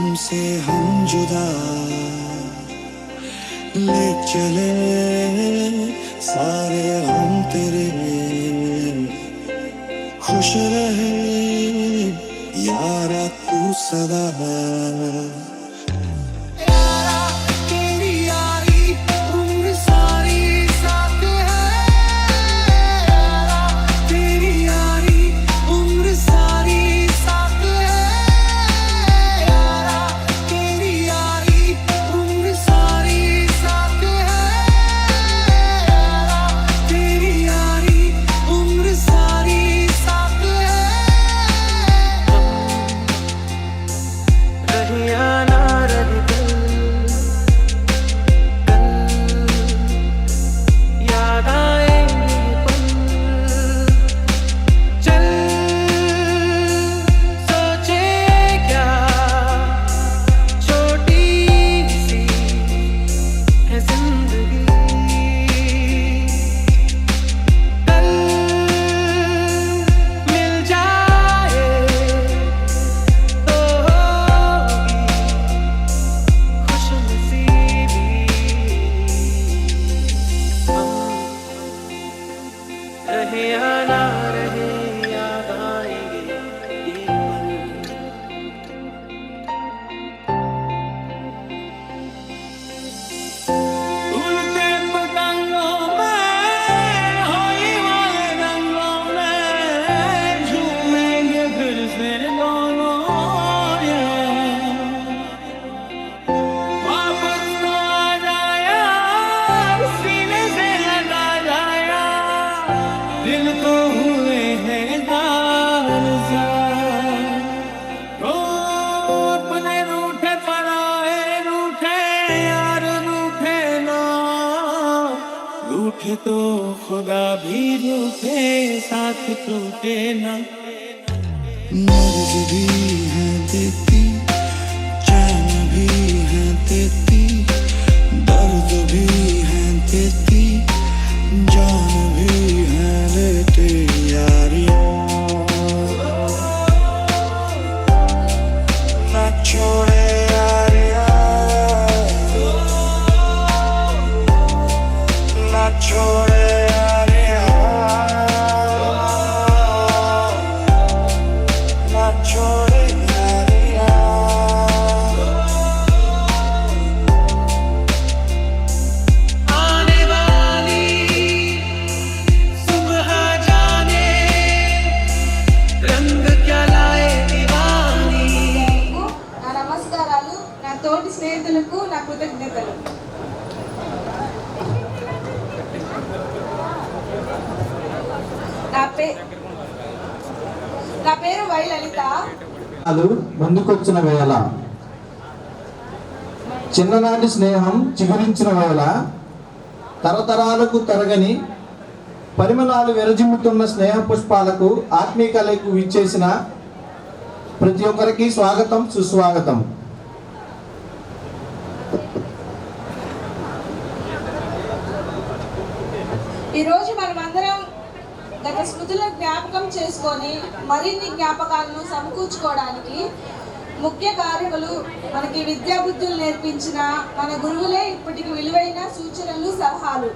तुमसे हम जुदा ले चले सारे हम तेरे खुश रहे यारा तू सदा रूठे तो खुदा भी रूठे साथ टूटे ना मर्ज भी है देती चैन भी है देती दर्द भी है देती जान भी है लेते यारियों ना छोड़े छोड़े ना छोड़े आने वाली सुबह जाने रंग क्या लाए दीवानी నా నమస్కారాలు నా తోటి స్నేహితులకు నా కృతజ్ఞతలు నా పేరు వై లలిత ముందుకొచ్చిన వేళ చిన్ననాటి స్నేహం చిగురించిన వేళ తరతరాలకు తరగని పరిమళాలు విరజిమ్ముతున్న స్నేహ పుష్పాలకు ఆత్మీయ కలయికు ఇచ్చేసిన ప్రతి ఒక్కరికి స్వాగతం సుస్వాగతం. ఈరోజు మనమందరం గత స్మృతులను జ్ఞాపకం చేసుకొని మరిన్ని జ్ఞాపకాలను సమకూర్చుకోవడానికి ముఖ్య కారకులు మనకి విద్యాబుద్ధులు నేర్పించిన మన గురువులే ఇప్పటికి విలువైన సూచనలు సలహాలు.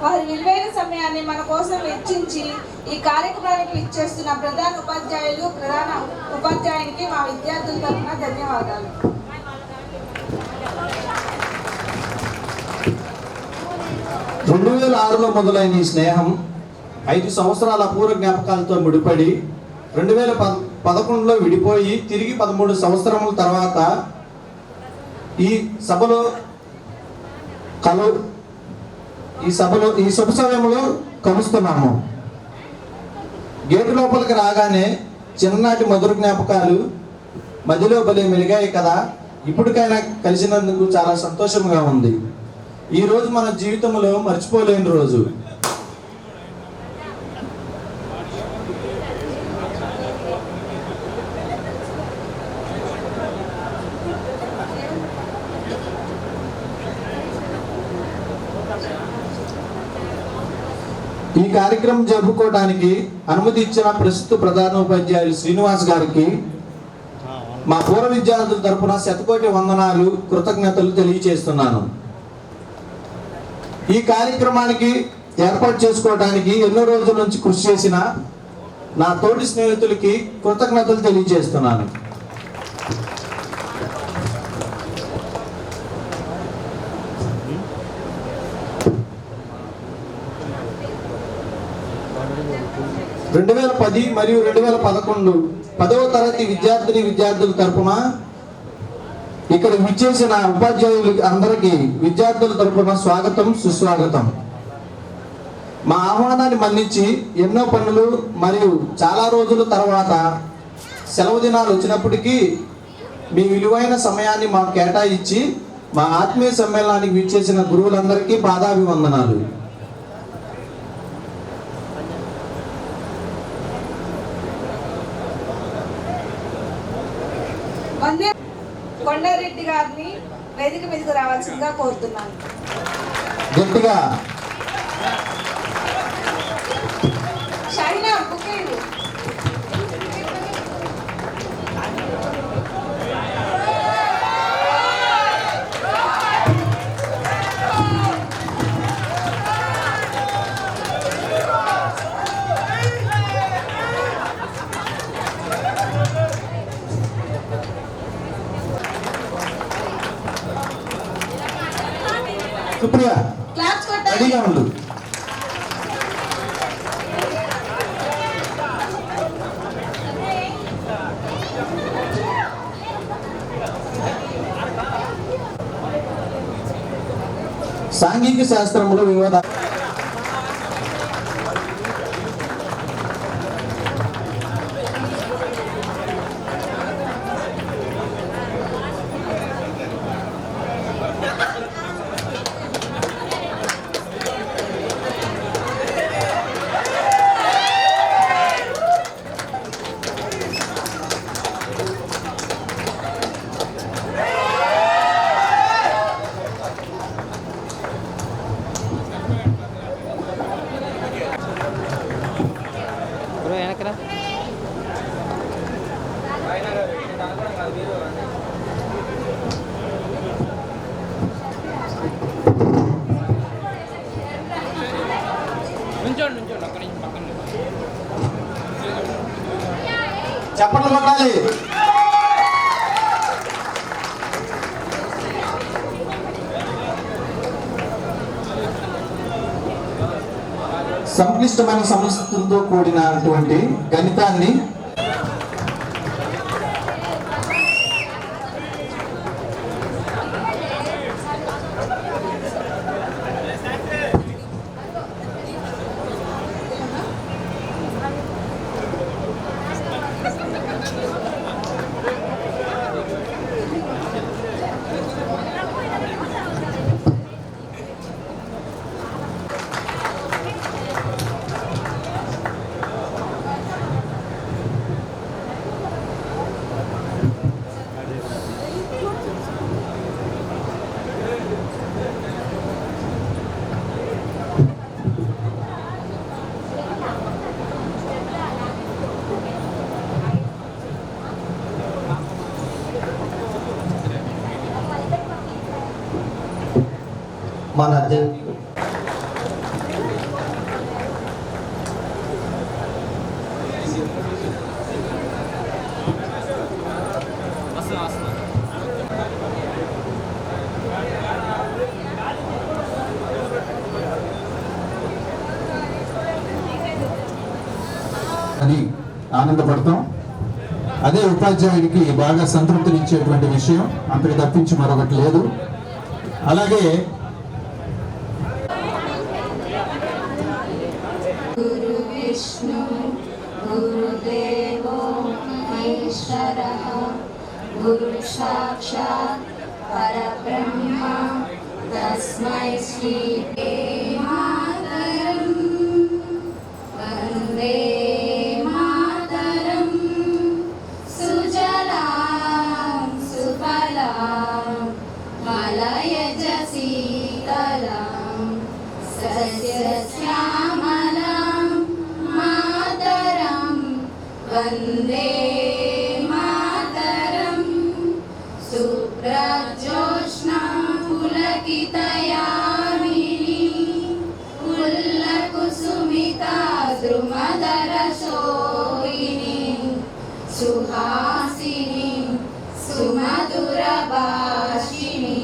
వారి విలువైన సమయాన్ని మన కోసం వెచ్చించి ఈ కార్యక్రమానికి ఇచ్చేస్తున్న ప్రధాన ఉపాధ్యాయునికి మా విద్యార్థుల తరఫున ధన్యవాదాలు. 2006లో మొదలైన ఈ స్నేహం 5 సంవత్సరాల అపూర్వ జ్ఞాపకాలతో ముడిపడి 2011లో విడిపోయి తిరిగి 13 సంవత్సరముల తర్వాత ఈ శుభ సమయంలో కలుస్తున్నాము. గేటు లోపలికి రాగానే చిన్ననాటి మధుర జ్ఞాపకాలు మధ్యలో భలే మెలిగాయి కదా. ఇప్పటికైనా కలిసినందుకు చాలా సంతోషంగా ఉంది. ఈ రోజు మన జీవితంలో మర్చిపోలేని రోజు. ఈ కార్యక్రమం జరుపుకోవడానికి అనుమతి ఇచ్చిన ప్రస్తుత ప్రధాన ఉపాధ్యాయులు శ్రీనివాస్ గారికి మా పూర్వ విద్యార్థుల తరపున శతకోటి వందనాలు, కృతజ్ఞతలు తెలియజేస్తున్నాను. ఈ కార్యక్రమానికి ఏర్పాటు చేసుకోవడానికి ఎన్నో రోజుల నుంచి కృషి చేసిన నా తోటి స్నేహితులకి కృతజ్ఞతలు తెలియజేస్తున్నాను. రెండు 2010 మరియు 2011 10వ తరగతి విద్యార్థుల తరపున ఇక్కడ విచ్చేసిన ఉపాధ్యాయులు అందరికీ విద్యార్థుల తరపున స్వాగతం, సుస్వాగతం. మా ఆహ్వానాన్ని మన్నించి ఎన్నో పనులు మరియు చాలా రోజుల తర్వాత సెలవు దినాలు వచ్చినప్పటికీ మీ విలువైన సమయాన్ని మాకు కేటాయించి మా ఆత్మీయ సమ్మేళనానికి విచ్చేసిన గురువులందరికీ పాదాభివందనాలు. కొండారెడ్డి గారిని వేదిక మీదకి రావాల్సిందిగా కోరుతున్నాను. గట్టిగా షైనా బుకేలు. సుప్రియ క్లాప్స్ కొట్టాలి. రెడీగా ఉండు. సాంఘిక శాస్త్రములు వివిధ చప్పట్లు కొట్టాలి. సంక్లిష్టమైన సమస్యలతో కూడినటువంటి గణితాన్ని మన అని ఆనందపడతాం. అదే ఉపాధ్యాయుడికి బాగా సంతృప్తినిచ్చేటువంటి విషయం, అంతకు తప్పించి మరొకటి లేదు. అలాగే గురు విష్ణు గురుదేవో మహేశ్వరః గురు సాక్షాత్ పరబ్రహ్మ తస్మై శ్రీ మాతరం వందే మాతరం సుజలాం సుఫలాం మలయజ శీతలాం సస్యశ్యామలాం మాతరం వందే మాతరం సుహాసిని సుమధుర భాషిణి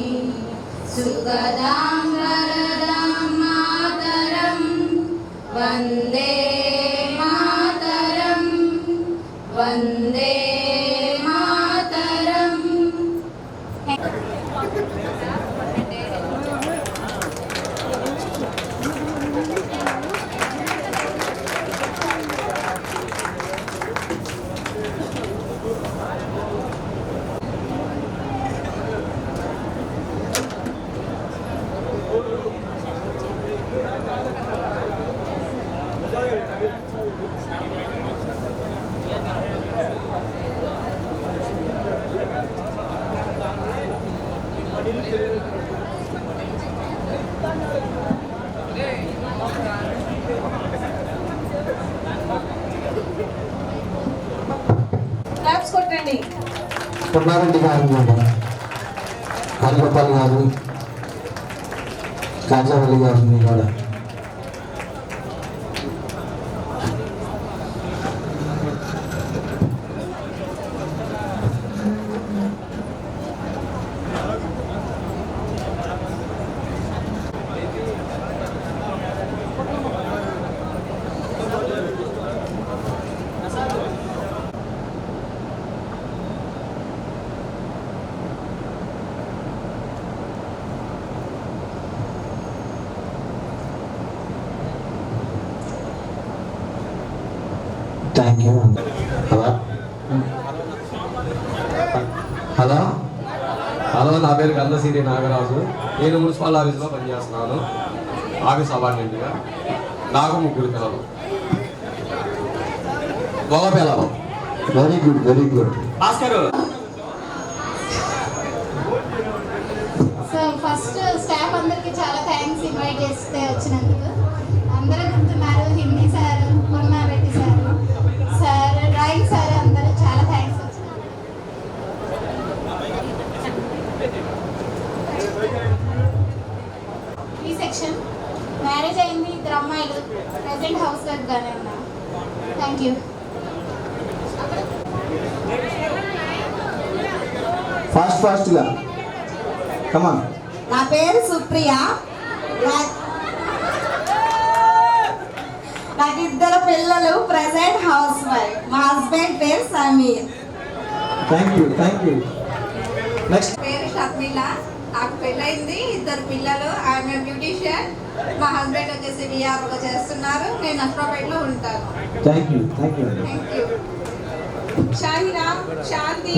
సుగదాం వరదాం మాతరం వందే మాతరం వందే మాతరం. క్లాప్స్ కొట్టండి. పుల్లారెడ్డి గారు కూడా, హరిగోపాల్ గారు, కాజావల్లి గారిని కూడా. Thank you. Hello hello hello నా పేరు గంధసిరి నాగరాజు. నేను మున్సిపల్ ఆఫీస్లో పనిచేస్తున్నాను, ఆఫీస్ అపార్ట్మెంట్గా. నాకు 3 పిల్లలు. మగ పిల్లలు. Very good, very good. Bhaskar. So first staff అందరికి చాలా థ్యాంక్స్ ఇన్వైట్ చేస్తే వచ్చినందుకు. అందరూ గుర్తున్నారు, Hindi sir, Purnareddy sir, sir drawing sir, అందరూ చాలా థ్యాంక్స్ వచ్చినందుకు. ఈ సెక్షన్ మ్యారేజ్ అయింది, 2 అమ్మాయిలు, ప్రెసెంట్ హౌస్ వైఫ్ గానే ఉన్నారు. Thank you. ఫాస్ట్గా కమాన్. నా పేరు సుప్రియ. నాకు 2 పిల్లలు, ప్రెసెంట్ హౌస్ వైఫ్. మా హస్బెండ్ పేరు Sameer. Thank you, thank you. Next. పేరు షర్మిల. నాకు పెళ్ళైంది, 2 పిల్లలు. I'm a beautician. మా హస్బెండ్ వచ్చేసి విఆర్ఓగా చేస్తున్నారు. నేను నష్టాపేటలో ఉంటాను. Thank you, thank you. Thank you. Shahina, Shanti.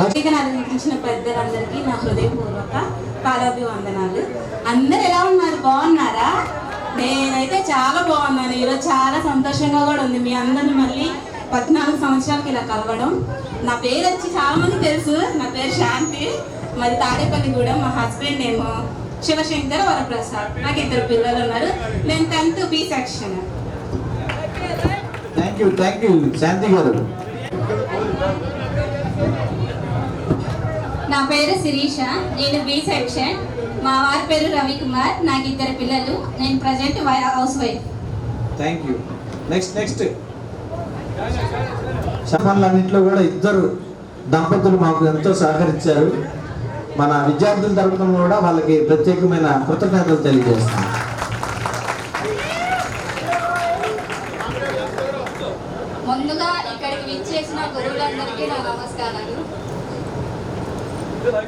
ఇచ్చిన పెద్దలందరికీ నా హృదయపూర్వక పాదాభివందనాలు. అందరు ఎలా ఉన్నారు? బాగున్నారా? నేనైతే చాలా బాగున్నాను. ఈరోజు చాలా సంతోషంగా కూడా ఉంది మీ అందరిని మళ్ళీ 14 సంవత్సరాలకి ఇలా కలవడం. నా పేరు వచ్చి చాలా మంది తెలుసు, నా పేరు శాంతి. మరి తాడేపల్లిగూడెం. మా హస్బెండ్ ఏమో శివశంకర్ వరప్రసాద్. నాకు 2 పిల్లలు ఉన్నారు. నేను 10th B section. Thank you, thank you Shanti గారు. నా పేరు శిరీష. నేను బి సెక్షన్. మా వారి పేరు రవికుమార్. నాకు 2 పిల్లలు. నేను present house wife. Thank you. Next. సఫాన్లన్నింటిలో కూడా 2 దంపతులు మాకు ఎంతో సహకరించారు. మన విద్యార్థుల తరపున కూడా వాళ్ళకి ప్రత్యేకమైన కృతజ్ఞతలు తెలియజేస్తాం. ముందుగా ఇక్కడికి విచ్చేసిన గురువులందరికీ నా నమస్కారాలు.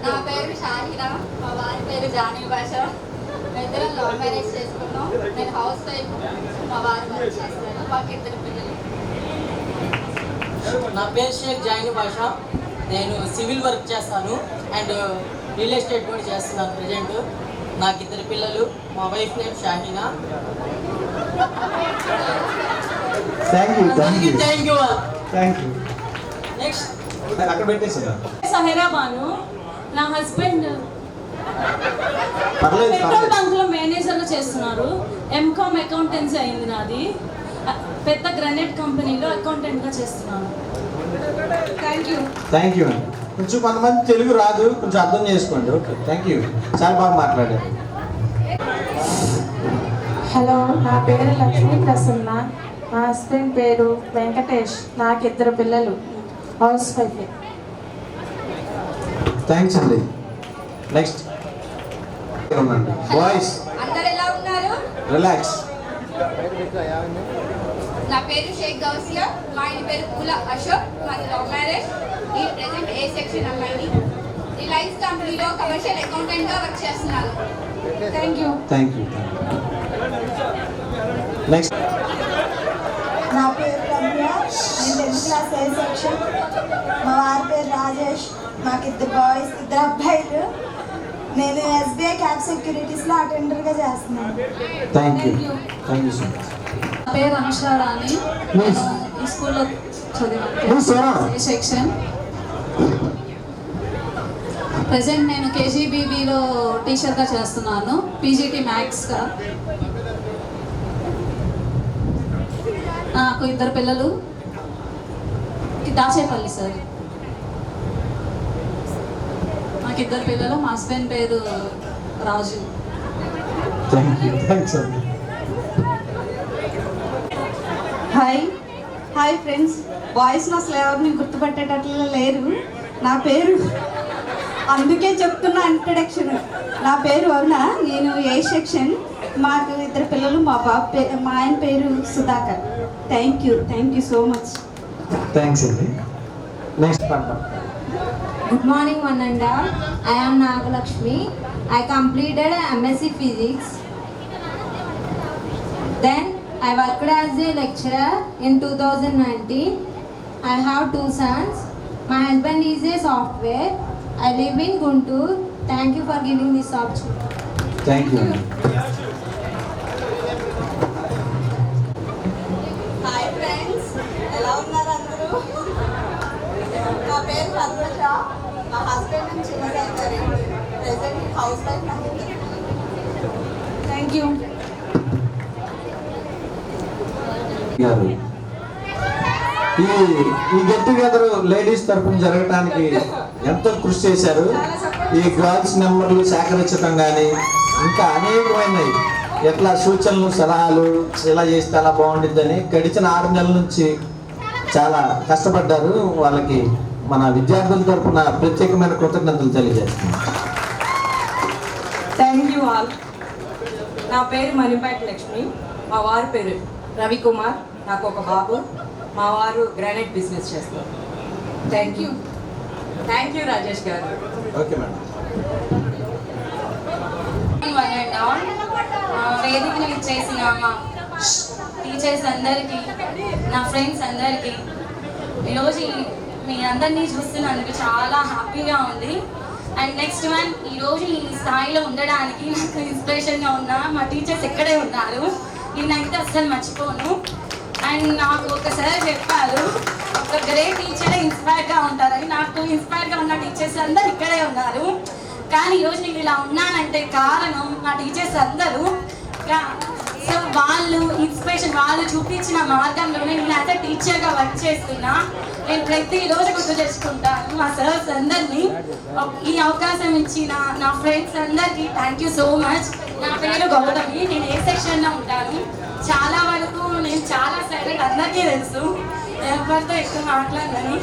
నా పేరు షాహిరా. మా వారి పేరు జానీ భాష. ఇద్దరం లవ్ మ్యారేజ్ చేసుకున్నాం. నేను హౌస్ వైఫ్. మా వారు వర్క్ చేస్తారు. మాకు 2 పిల్లలు. నా పేరు షేక్ జాయిన్ భాష. నేను సివిల్ వర్క్ చేస్తాను అండ్ రియల్ ఎస్టేట్ కూడా చేస్తున్నాను ప్రజెంట్. నాకు 2 పిల్లలు. మా wife name Shaheena. Thank you, thank you, thank you. Thank you. Next అక్కడ పెట్టేసా. సహేరా బాను. నా హస్బెండ్ పర్లేదు, పెట్రోల్ బంక్ లో మేనేజర్ గా చేస్తున్నారు. ఎంకామ్ అకౌంటెన్సీ అయింది నాది. పెద్ద గ్రానైట్ కంపెనీలో అకౌంటెంట్ గా చేస్తున్నాను. Thank you. థ్యాంక్ యూ అండి. కొంచెం కొంతమంది తెలుగు రాదు, కొంచెం అర్థం చేసుకోండి. Okay, thank you. చాలా బాగా మాట్లాడారు. హలో, నా పేరు లక్ష్మీ ప్రసన్న. మా హస్బెండ్ పేరు వెంకటేష్. నాకు 2 పిల్లలు. House wife. థ్యాంక్స్ అండి. నెక్స్ట్ ఉండండి బాయ్స్, అందరు ఎలా ఉన్నారు? రిలాక్స్. నా పేరు షేక్ గౌసియా, మా ఇంటి పేరు పూల అశోక్, మాది లవ్ మ్యారేజ్. ఈ ప్రెసెంట్ ఏ సెక్షన్ అమ్మాయిని. రిలయన్స్ కంపెనీలో కమర్షియల్ అకౌంటెంట్గా వర్క్ చేస్తున్నాను. Thank you. Thank you. Next నా పేరు రమ్య, నేను 10th క్లాస్ ఏ సెక్షన్. మా వారి పేరు రాజేష్, మాకు 2 బాయ్స్ 2 అబ్బాయిలు. నేను ఎస్బీఐ క్యాబ్ సెక్యూరిటీస్లో అటెండర్గా చేస్తున్నాను. Thank you. Thank you so much. నా పేరు అనుషా రాణి, ఈ స్కూల్లో చదివాను ఏ సెక్షన్. ప్రజెంట్ నేను కేజీబీబీలో టీచర్గా చేస్తున్నాను, పీజీటీ మ్యాథ్స్గా. నాకు 2 పిల్లలు, దాచేపల్లి సార్. నాకు 2 పిల్లలు, మా హస్బెండ్ పేరు రాజు. Thank you. థ్యాంక్స్ అండి. హాయ్ ఫ్రెండ్స్, బాయ్స్లో అసలు ఎవరిని గుర్తుపట్టేటట్లు లేరు. నా పేరు, అందుకే చెప్తున్నా ఇంట్రడక్షన్. నా పేరు అరుణ, నేను ఏ సెక్షన్. మాకు 2 పిల్లలు, మా ఆయన పేరు Sudhakar. Thank you so much. Thanks అండి. నెక్స్ట్ పంట. Good morning, one and all. I am Nagalakshmi. I completed MSc Physics. Then I worked as a lecturer in 2019. I have 2 sons. My husband is a software. I live in Guntur. Thank you for giving this opportunity. Thank you అండి. Hi friends, ఎలా ఉన్నారు అందరూ? నా పేరు పద్మజ, మా husband చిన్నగారు, present house wife. Thank you. గారు ఈ గెట్ టుగెదర్ లేడీస్ తరఫున జరగడానికి ఎంతో కృషి చేశారు. ఈ గర్ల్స్ నెంబర్లు సేకరించడం కానీ ఇంకా అనేకమైనవి, ఎట్లా సూచనలు సలహాలు ఇలా చేస్తే అలా బాగుంటుందని గడిచిన 6 నెలల నుంచి చాలా కష్టపడ్డారు. వాళ్ళకి మన విద్యార్థుల తరఫున ప్రత్యేకమైన కృతజ్ఞతలు తెలియజేస్తున్నాం. Thank you all. నా పేరు మణిపేట లక్ష్మి, మా వారి పేరు రవికుమార్. నాకు ఒక బాబు. మా వారు గ్రానైట్ బిజినెస్ చేస్తారు. థ్యాంక్ యూ రాజేష్ గారు. Okay madam. One and all. వేదికను ఇచ్చేసిన మా టీచర్స్ అందరికీ, నా ఫ్రెండ్స్ అందరికీ, ఈరోజు మీ అందరినీ చూస్తున్నందుకు చాలా హ్యాపీగా ఉంది. అండ్ నెక్స్ట్ వన్, ఈరోజు ఈ స్థాయిలో ఉండడానికి నాకు ఇన్స్పిరేషన్గా ఉన్న మా టీచర్స్ ఇక్కడే ఉన్నారు. నేనైతే అస్సలు మర్చిపోను. అండ్ నాకు ఒకసారి చెప్పారు, ఒక గ్రేట్ టీచరే ఇన్స్పైర్గా ఉంటారని. నాకు ఇన్స్పైర్గా ఉన్న టీచర్స్ అందరు ఇక్కడే ఉన్నారు. కానీ ఈరోజు నేను ఇలా ఉన్నానంటే కారణం మా టీచర్స్ అందరూ. సో వాళ్ళు ఇన్స్పిరేషన్, వాళ్ళు చూపించిన మార్గంలోనే నేను యాజ్ అ టీచర్గా వర్క్ చేస్తున్నా. నేను ప్రతిరోజు గుర్తు తెచ్చుకుంటాను మా సర్స్ అందరినీ. ఈ అవకాశం ఇచ్చిన నా ఫ్రెండ్స్ అందరికీ థ్యాంక్ యూ సో మచ్. నా పేరు గౌరవి, నేను ఏ సెక్షన్లో ఉంటాను. చాలా వరకు నేను చాలా సైలెంట్, అందరికీ తెలుసు. ఎవరితో ఎక్కువ మాట్లాడను.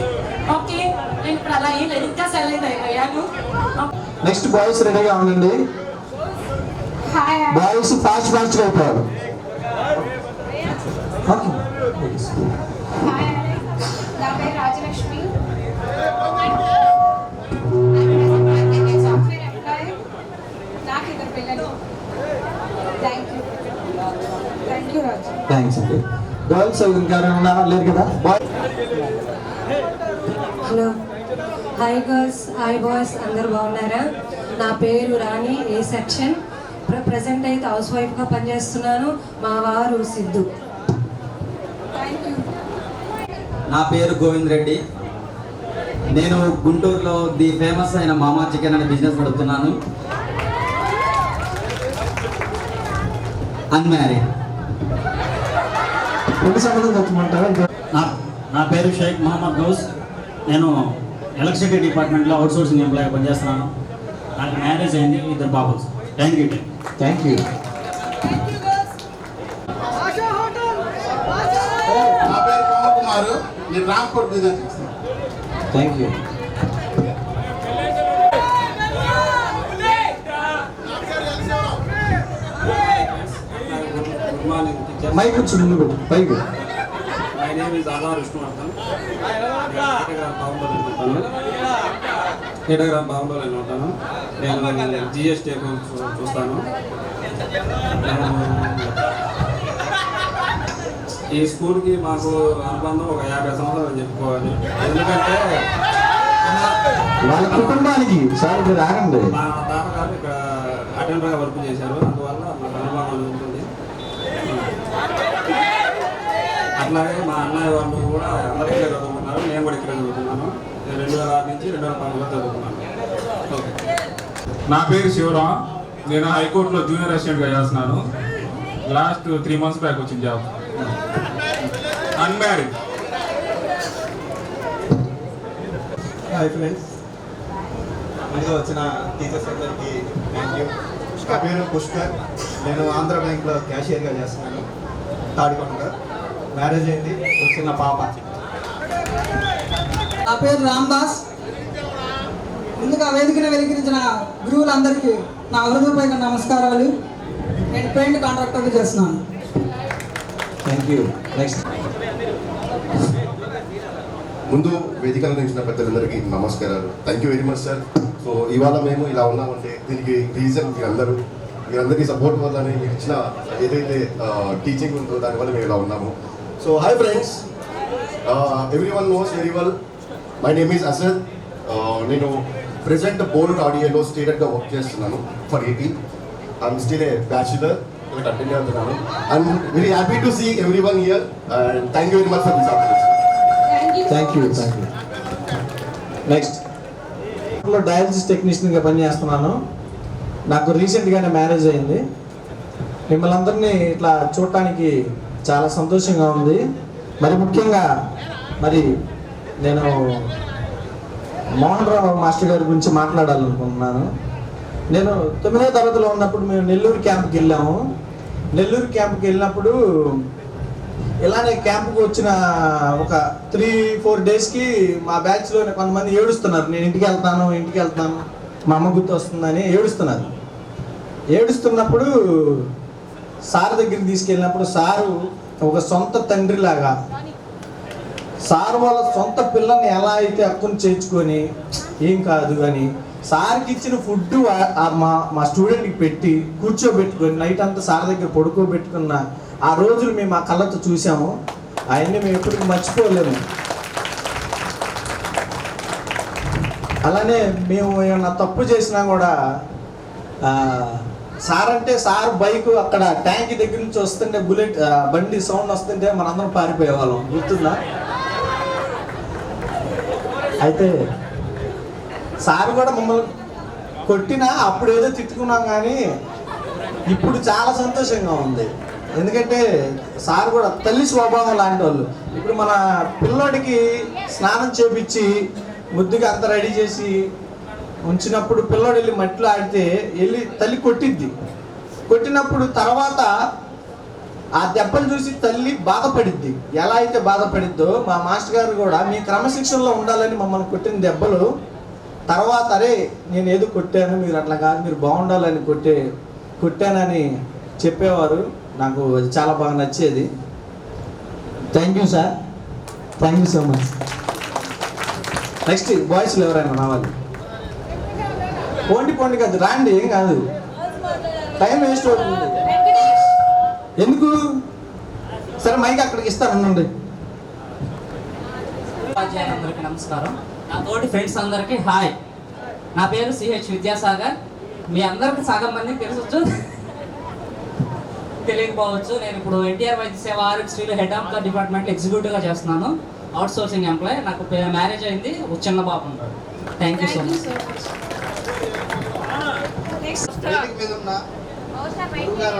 ఓకే, నేను ఇప్పుడు అలా ఏం లేదు, ఇంకా సైలెంట్ అయిపోయాను. నెక్స్ట్ బాయ్స్ రెడీగా ఉండండి. బాయ్స్ ఫాస్ట్గా అయిపోయారు. ఓకే. నా పేరు రాజలక్ష్మి, సాఫ్ట్వేర్ ఎంప్లాయీ. నాకు 2 పిల్లలు. Thank you Raju. థ్యాంక్స్ అండి. గర్ల్స్ ఇంకా ఉన్నారా? లేరు కదా. Bye. Hello, hi girls, hi boys, అందరు బాగున్నారా? నా పేరు రాణి, ఏ సెక్షన్. ప్రజెంట్ అయితే హౌస్ వైఫ్గా పనిచేస్తున్నాను. మా వారు సిద్ధు. నా పేరు గోవింద్ రెడ్డి. నేను గుంటూరులో ది ఫేమస్ అయిన మామా చికెన్ అనే బిజినెస్ నడుపుతున్నాను. అన్మ్యారీడ్. నా పేరు షేక్ మహమ్మద్ గౌస్. నేను ఎలక్ట్రిసిటీ డిపార్ట్మెంట్లో అవుట్సోర్సింగ్ ఎంప్లాయీ పనిచేస్తున్నాను. నాకు మ్యారేజ్ అయింది, 2 బాబులు. Thank you. Thank you. నా పేరు పవన్ కుమార్, నేను ట్రాన్స్పోర్ట్ బిజినెస్ చేస్తాను. Thank you. Good morning teacher. Mike వచ్చి ముందు పెట్టు, పైకి. My name is Aadhar Vishnuvardhan. కేటగ్రామ్ బాగుండో నేను ఉంటాను. నేను జిఎస్టీ అకౌంట్స్ చూస్తాను. ఈ స్కూల్కి మాకు అనుబంధం ఒక 50 సంవత్సరాలు అని చెప్పుకోవాలి. ఎందుకంటే వాళ్ళ కుటుంబానికి సార్ మీరు ఆగండి. మా తాతగారు ఇక్కడ అటెండర్గా వర్క్ చేశారు, అందువల్ల మాకు అనుభవం ఉంటుంది. అట్లాగే మా అన్నయ్య వాళ్ళు కూడా అందరూ ఇక్కడే చదువుకున్నారు, నేను కూడా ఇక్కడే చదువుకున్నాను. 2006 నుంచి 2012 చదువుకున్నాను. ఓకే. నా పేరు శివరాం. నేను హైకోర్టులో జూనియర్ అసిస్టెంట్గా చేస్తున్నాను. లాస్ట్ 3 months బ్యాక్ వచ్చింది జాబ్. అన్మ్యారీడ్. హాయ్ ఫ్రెండ్స్, ముందు వచ్చిన టీచర్స్ అందరికీ థ్యాంక్ యూ. నా పేరు పుష్కర్. నేను ఆంధ్ర బ్యాంక్లో క్యాషియర్గా చేస్తున్నాను, తాడికొండగా. మ్యారేజ్ అయింది, వచ్చిన పాప. నా పేరు రామ్దాస్. ముందుగా వేదికను వెలిగించిన గురువులందరికీ నా హృదయపూర్వక నమస్కారాలు. నేను పెయింట్ కాంట్రాక్టర్గా చేస్తున్నాను. Thank you. నెక్స్ట్. ముందు వేదికల నుంచి పెద్దలందరికీ నమస్కారాలు. Thank you very much sir. So ఇవాళ మేము ఇలా ఉన్నామంటే దీనికి రీజన్ మీరందరికీ సపోర్ట్ వల్లనే మీరు ఇచ్చిన ఏదైతే టీచింగ్ ఉందో దానివల్ల మేము ఇలా ఉన్నాము. So hi friends, everyone knows very well, my name is Asad. నేను ప్రెసెంట్ బోర్డ్ ఆడియోలో స్టేటెడ్గా వర్క్ చేస్తున్నాను for 80. I'm still a bachelor, continue అవుతున్నాను. I'm very happy to see everyone here and thank you very much for this opportunity. Thank you. Next. Dialysis టెక్నీషియన్గా పనిచేస్తున్నాను. నాకు రీసెంట్గానే marriage అయింది. మిమ్మల్ని అందరినీ ఇట్లా చూడటానికి చాలా సంతోషంగా ఉంది. మరి ముఖ్యంగా నేను మోహన్ రావు మాస్టర్ గారి గురించి మాట్లాడాలనుకుంటున్నాను. నేను 9వ తరగతిలో ఉన్నప్పుడు మేము నెల్లూరు క్యాంప్కి వెళ్ళాము. నెల్లూరు క్యాంప్కి వెళ్ళినప్పుడు ఇలానే క్యాంపుకి వచ్చిన ఒక 3-4 డేస్కి మా బ్యాచ్లో కొంతమంది ఏడుస్తున్నారు. నేను ఇంటికి వెళ్తాను, మా అమ్మ గుర్తు వస్తుందని ఏడుస్తున్నప్పుడు సార్ దగ్గరికి తీసుకెళ్ళినప్పుడు సారు ఒక సొంత తండ్రిలాగా సార్ వాళ్ళ సొంత పిల్లల్ని ఎలా అయితే హక్కుని చేర్చుకొని ఏం కాదు అని సార్కి ఇచ్చిన ఫుడ్ మా స్టూడెంట్కి పెట్టి కూర్చోబెట్టుకొని నైట్ అంతా సార్ దగ్గర పడుకోబెట్టుకున్న ఆ రోజులు మేము ఆ కళ్ళతో చూసాము. అవన్నీ మేము ఎప్పటికీ మర్చిపోలేము. అలానే మేము ఏమన్నా తప్పు చేసినా కూడా సార్ బైక్ అక్కడ ట్యాంక్ దగ్గర నుంచి వస్తుంటే బండి సౌండ్ వస్తుంటే మనందరం పారిపోయేవాళ్ళం, గుర్తుందా? అయితే సార్ కూడా మమ్మల్ని కొట్టినా అప్పుడు ఏదో తిట్టుకున్నాం, కానీ ఇప్పుడు చాలా సంతోషంగా ఉంది. ఎందుకంటే సార్ కూడా తల్లి స్వభావం లాంటి వాళ్ళు. ఇప్పుడు మన పిల్లోడికి స్నానం చేపించి ముద్దుగా అంత రెడీ చేసి ఉంచినప్పుడు పిల్లోడు వెళ్ళి మట్టిలో ఆడితే తల్లి కొట్టినప్పుడు తర్వాత ఆ దెబ్బలు చూసి తల్లి బాధపడిద్ది. ఎలా అయితే బాధపడిద్దో మా మాస్టర్ గారు కూడా మీ క్రమశిక్షణలో ఉండాలని మమ్మల్ని కొట్టిన దెబ్బలు తర్వాత అరే నేను ఏదో కొట్టాను, మీరు అట్లా కాదు, మీరు బాగుండాలని కొట్టానని చెప్పేవారు. నాకు అది చాలా బాగా నచ్చేది. Thank you sir, thank you so much. Next బాయ్స్లో ఎవరైనా రావాలి? పోండి కాదు, రాండి, ఏం కాదు, టైం వేస్ట్ అవుతుంది. ఎందుకు? సరే మైక్ అక్కడికి ఇస్తానండి. ఉపాధ్యాయులందరికీ నమస్కారం. నా తోటి ఫ్రెండ్స్ అందరికీ హాయ్. నా పేరు సిహెచ్ విద్యాసాగర్. మీ అందరికి సగం మందికి తెలుసు, తెలియకపోవచ్చు. నేను ఇప్పుడు ఎన్టీఆర్ వైద్య సేవ ఆరోగ్యశ్రీలో హెడ్ ఆఫ్ ద డిపార్ట్మెంట్ ఎగ్జిక్యూటివ్గా చేస్తున్నాను, అవుట్ సోర్సింగ్ ఎంప్లాయ్. నాకు మ్యారేజ్ అయింది, ఒక చిన్న బాబు ఉంటాడు. Thank you so much.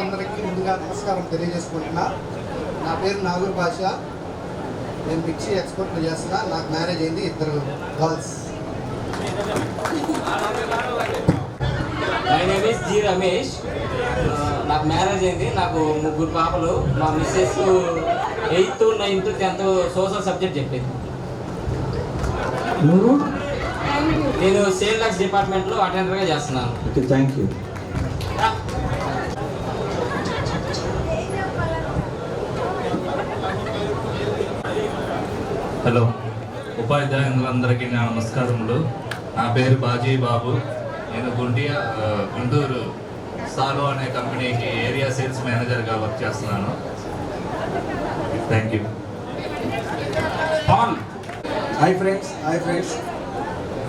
అందరికీ ముందుగా నమస్కారం తెలియజేసుకుంటున్నా. నా పేరు నాగూర్ భాష. నేను మిక్సీ ఎక్స్పోర్ట్లు చేస్తున్నా. నాకు మ్యారేజ్ అయింది, 2 girls. My name is G Ramesh. నాకు మ్యారేజ్ అయింది, నాకు 3 పాపలు. మా missus 8th, 9th, 10th social subject చెప్పింది. నువ్వు? నేను సేల్ టాక్స్ డిపార్ట్మెంట్లో అటెండర్గా చేస్తున్నాను. Okay, thank you. హలో, ఉపాధ్యాయులందరికీ నా నమస్కారములు. నా పేరు బాజీ బాబు. నేను గుంటూరు సాలో అనే కంపెనీకి ఏరియా సేల్స్ మేనేజర్గా వర్క్ చేస్తున్నాను. Thank you. హాయ్ ఫ్రెండ్స్,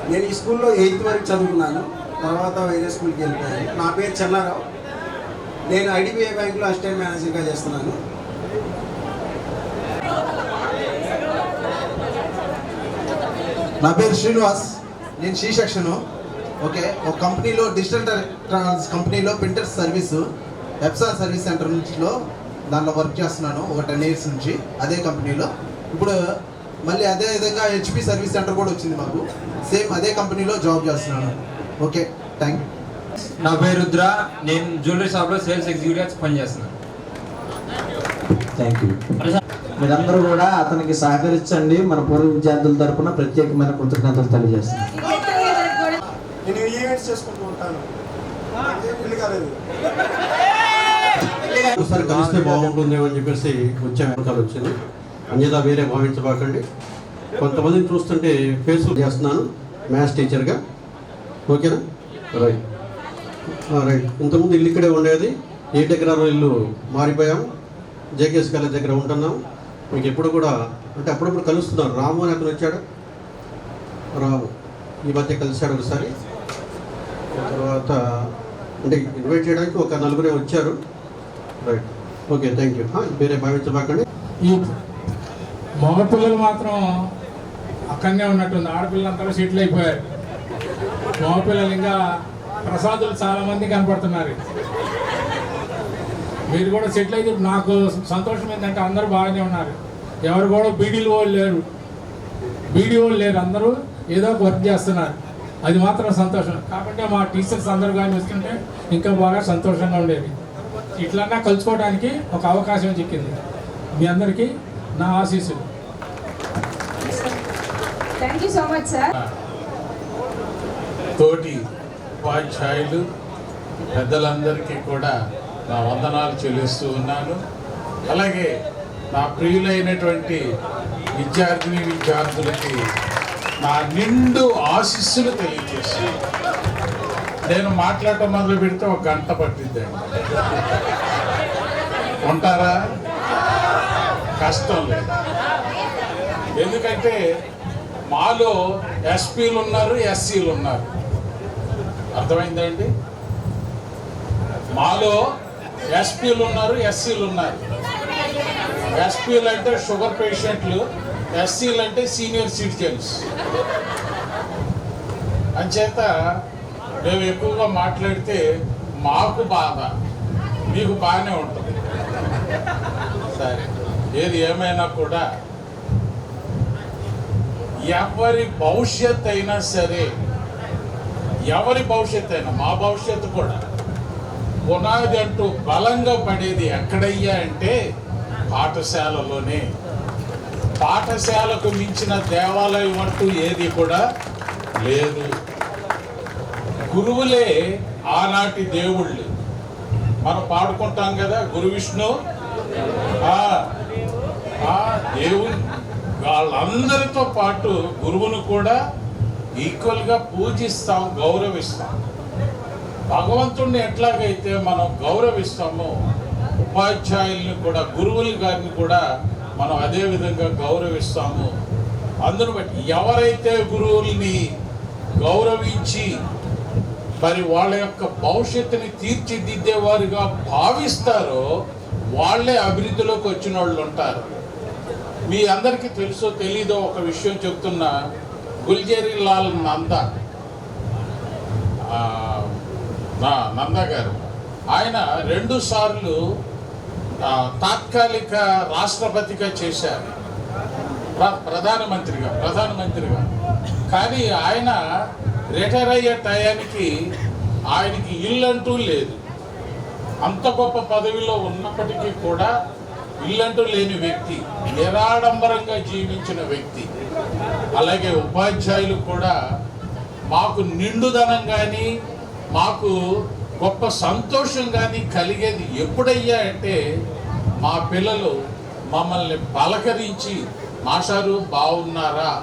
నేను ఈ స్కూల్లో 8th వరకు చదువుకున్నాను. తర్వాత వేరే స్కూల్కి వెళ్ళిపోయాను. నా పేరు చెన్నారావు. నేను ఐడిబిఐ బ్యాంక్లో అసిస్టెంట్ మేనేజర్గా చేస్తున్నాను. నా పేరు శ్రీనివాస్. నేను సి సెక్షను. ఓకే, ఒక కంపెనీలో డిజిటల్ కంపెనీలో printer service Epson service center నుంచిలో దాంట్లో వర్క్ చేస్తున్నాను ఒక 10 years నుంచి అదే కంపెనీలో. ఇప్పుడు మళ్ళీ అదే విధంగా హెచ్పి సర్వీస్ సెంటర్ కూడా వచ్చింది మాకు. సేమ్ అదే కంపెనీలో జాబ్ చేస్తున్నాను. Okay, thank you. నా పేరు రుద్ర. నేను జ్యువెలరీ షాప్లో సేల్స్ ఎగ్జిక్యూటివ్ పనిచేస్తున్నాను. Thank you. మీరందరూ కూడా అతనికి సహకరించండి. మన పూర్వ విద్యార్థుల తరపున ప్రత్యేకమైన కృతజ్ఞతలు తెలియజేస్తున్నాను. నేను ఈవెంట్స్ చేసుకుంటూ ఉంటాను. పెళ్లి కాలేదు. ఒకసారి కలిస్తే బాగుంటుందేమో అని చెప్పేసి వచ్చే వెనకాల వచ్చింది. అన్యదా వేరే భావించబాకండి. కొంతమందిని చూస్తుంటే ఫేస్బుక్ చేస్తున్నాను మ్యాథ్స్ టీచర్గా. ఓకేనా? రైట్. ఇంతకుముందు ఇల్లు ఇక్కడే ఉండేది. 8 ఎకరాల ఇల్లు మారిపోయాం. జేకేఎస్ కాలేజ్ దగ్గర ఉంటున్నాం. మీకు ఎప్పుడు కూడా అంటే అప్పుడప్పుడు కలుస్తున్నారు. రాము అని అతను వచ్చాడు. రాము ఈ మధ్య కలిశాడు ఒకసారి. తర్వాత అంటే ఇన్వైట్ చేయడానికి ఒక 4 వచ్చారు. Right, okay, thank you. వేరే భావించబాకండి. ఈ మగపిల్లలు మాత్రం అక్కడనే ఉన్నట్టుంది. ఆడపిల్లలంతా సెటిల్ అయిపోయారు. మగపిల్లలు ఇంకా ప్రసాదులు చాలామంది కనపడుతున్నారు. మీరు కూడా సెటిల్ అయితే నాకు సంతోషం ఏంటంటే అందరూ బాగానే ఉన్నారు. ఎవరు కూడా బీడీలు వాళ్ళు లేరు. అందరూ ఏదో ఒక వర్క్ చేస్తున్నారు. అది మాత్రం సంతోషం. కాబట్టి మా టీచర్స్ అందరూ కానీ వస్తుంటే ఇంకా బాగా సంతోషంగా ఉండేది. ఇట్లన్నా కలుసుకోవడానికి ఒక అవకాశం చిక్కింది. మీ అందరికీ నా ఆశీస్సులు. Thank you so much sir. తోటి ఉపాధ్యాయులు పెద్దలందరికీ కూడా నా వందనాలు చెల్లిస్తూ ఉన్నాను. అలాగే నా ప్రియులైనటువంటి విద్యార్థులకి నా నిండు ఆశీస్సులు తెలియజేస్తున్నాను. నేను మాట్లాడటం మొదలు పెడితే 1 గంట పట్టిద్దండి. ఉంటారా? కష్టం లేదు. ఎందుకంటే మాలో ఎస్పీలు ఉన్నారు, ఎస్సీలు ఉన్నారు. అర్థమైందండి? మాలో ఎస్పీలు ఉన్నారు, ఎస్సీలు ఉన్నారు. ఎస్పీలు అంటే షుగర్ పేషెంట్లు, ఎస్సీలు అంటే సీనియర్ సిటిజన్స్. అంచేత మేము ఎక్కువగా మాట్లాడితే మాకు బాధ, మీకు బాగానే ఉంటుంది. సరే, ఏది ఏమైనా కూడా ఎవరి భవిష్యత్ అయినా సరే, ఎవరి భవిష్యత్ అయినా మా భవిష్యత్తు కూడా పునాది అంటూ బలంగా పడేది ఎక్కడయ్యా అంటే పాఠశాలలోనే. పాఠశాలకు మించిన దేవాలయం అంటూ ఏది కూడా లేదు. గురువులే ఆనాటి దేవుళ్ళు. మనం పాడుకుంటాం కదా, గురు విష్ణు దేవుడు. వాళ్ళందరితో పాటు గురువును కూడా ఈక్వల్గా పూజిస్తాం, గౌరవిస్తాం. భగవంతుడిని ఎట్లాగైతే మనం గౌరవిస్తామో ఉపాధ్యాయుల్ని కూడా, గురువుల గారిని కూడా మనం అదే విధంగా గౌరవిస్తాము. అందును బట్టి ఎవరైతే గురువుల్ని గౌరవించి మరి వాళ్ళ యొక్క భవిష్యత్తుని తీర్చిదిద్దేవారుగా భావిస్తారో వాళ్ళే అభివృద్ధిలోకి వచ్చిన వాళ్ళు ఉంటారు. మీ అందరికీ తెలుసో తెలీదో ఒక విషయం చెప్తున్నా. గుల్జరీ లాల్ నందా గారు, ఆయన 2 సార్లు తాత్కాలిక రాష్ట్రపతిగా చేశారు, ప్రధానమంత్రిగా. కానీ ఆయన రిటైర్ అయ్యే టయానికి ఆయనకి ఇల్లంటూ లేదు. అంత గొప్ప పదవిలో ఉన్నప్పటికీ కూడా ఇల్లంటూ లేని వ్యక్తి, నిరాడంబరంగా జీవించిన వ్యక్తి. అలాగే ఉపాధ్యాయులు కూడా మాకు నిండుదనం కానీ మాకు గొప్ప సంతోషం కానీ కలిగేది ఎప్పుడయ్యా అంటే మా పిల్లలు మమ్మల్ని పలకరించి మాస్టారు బాగున్నారా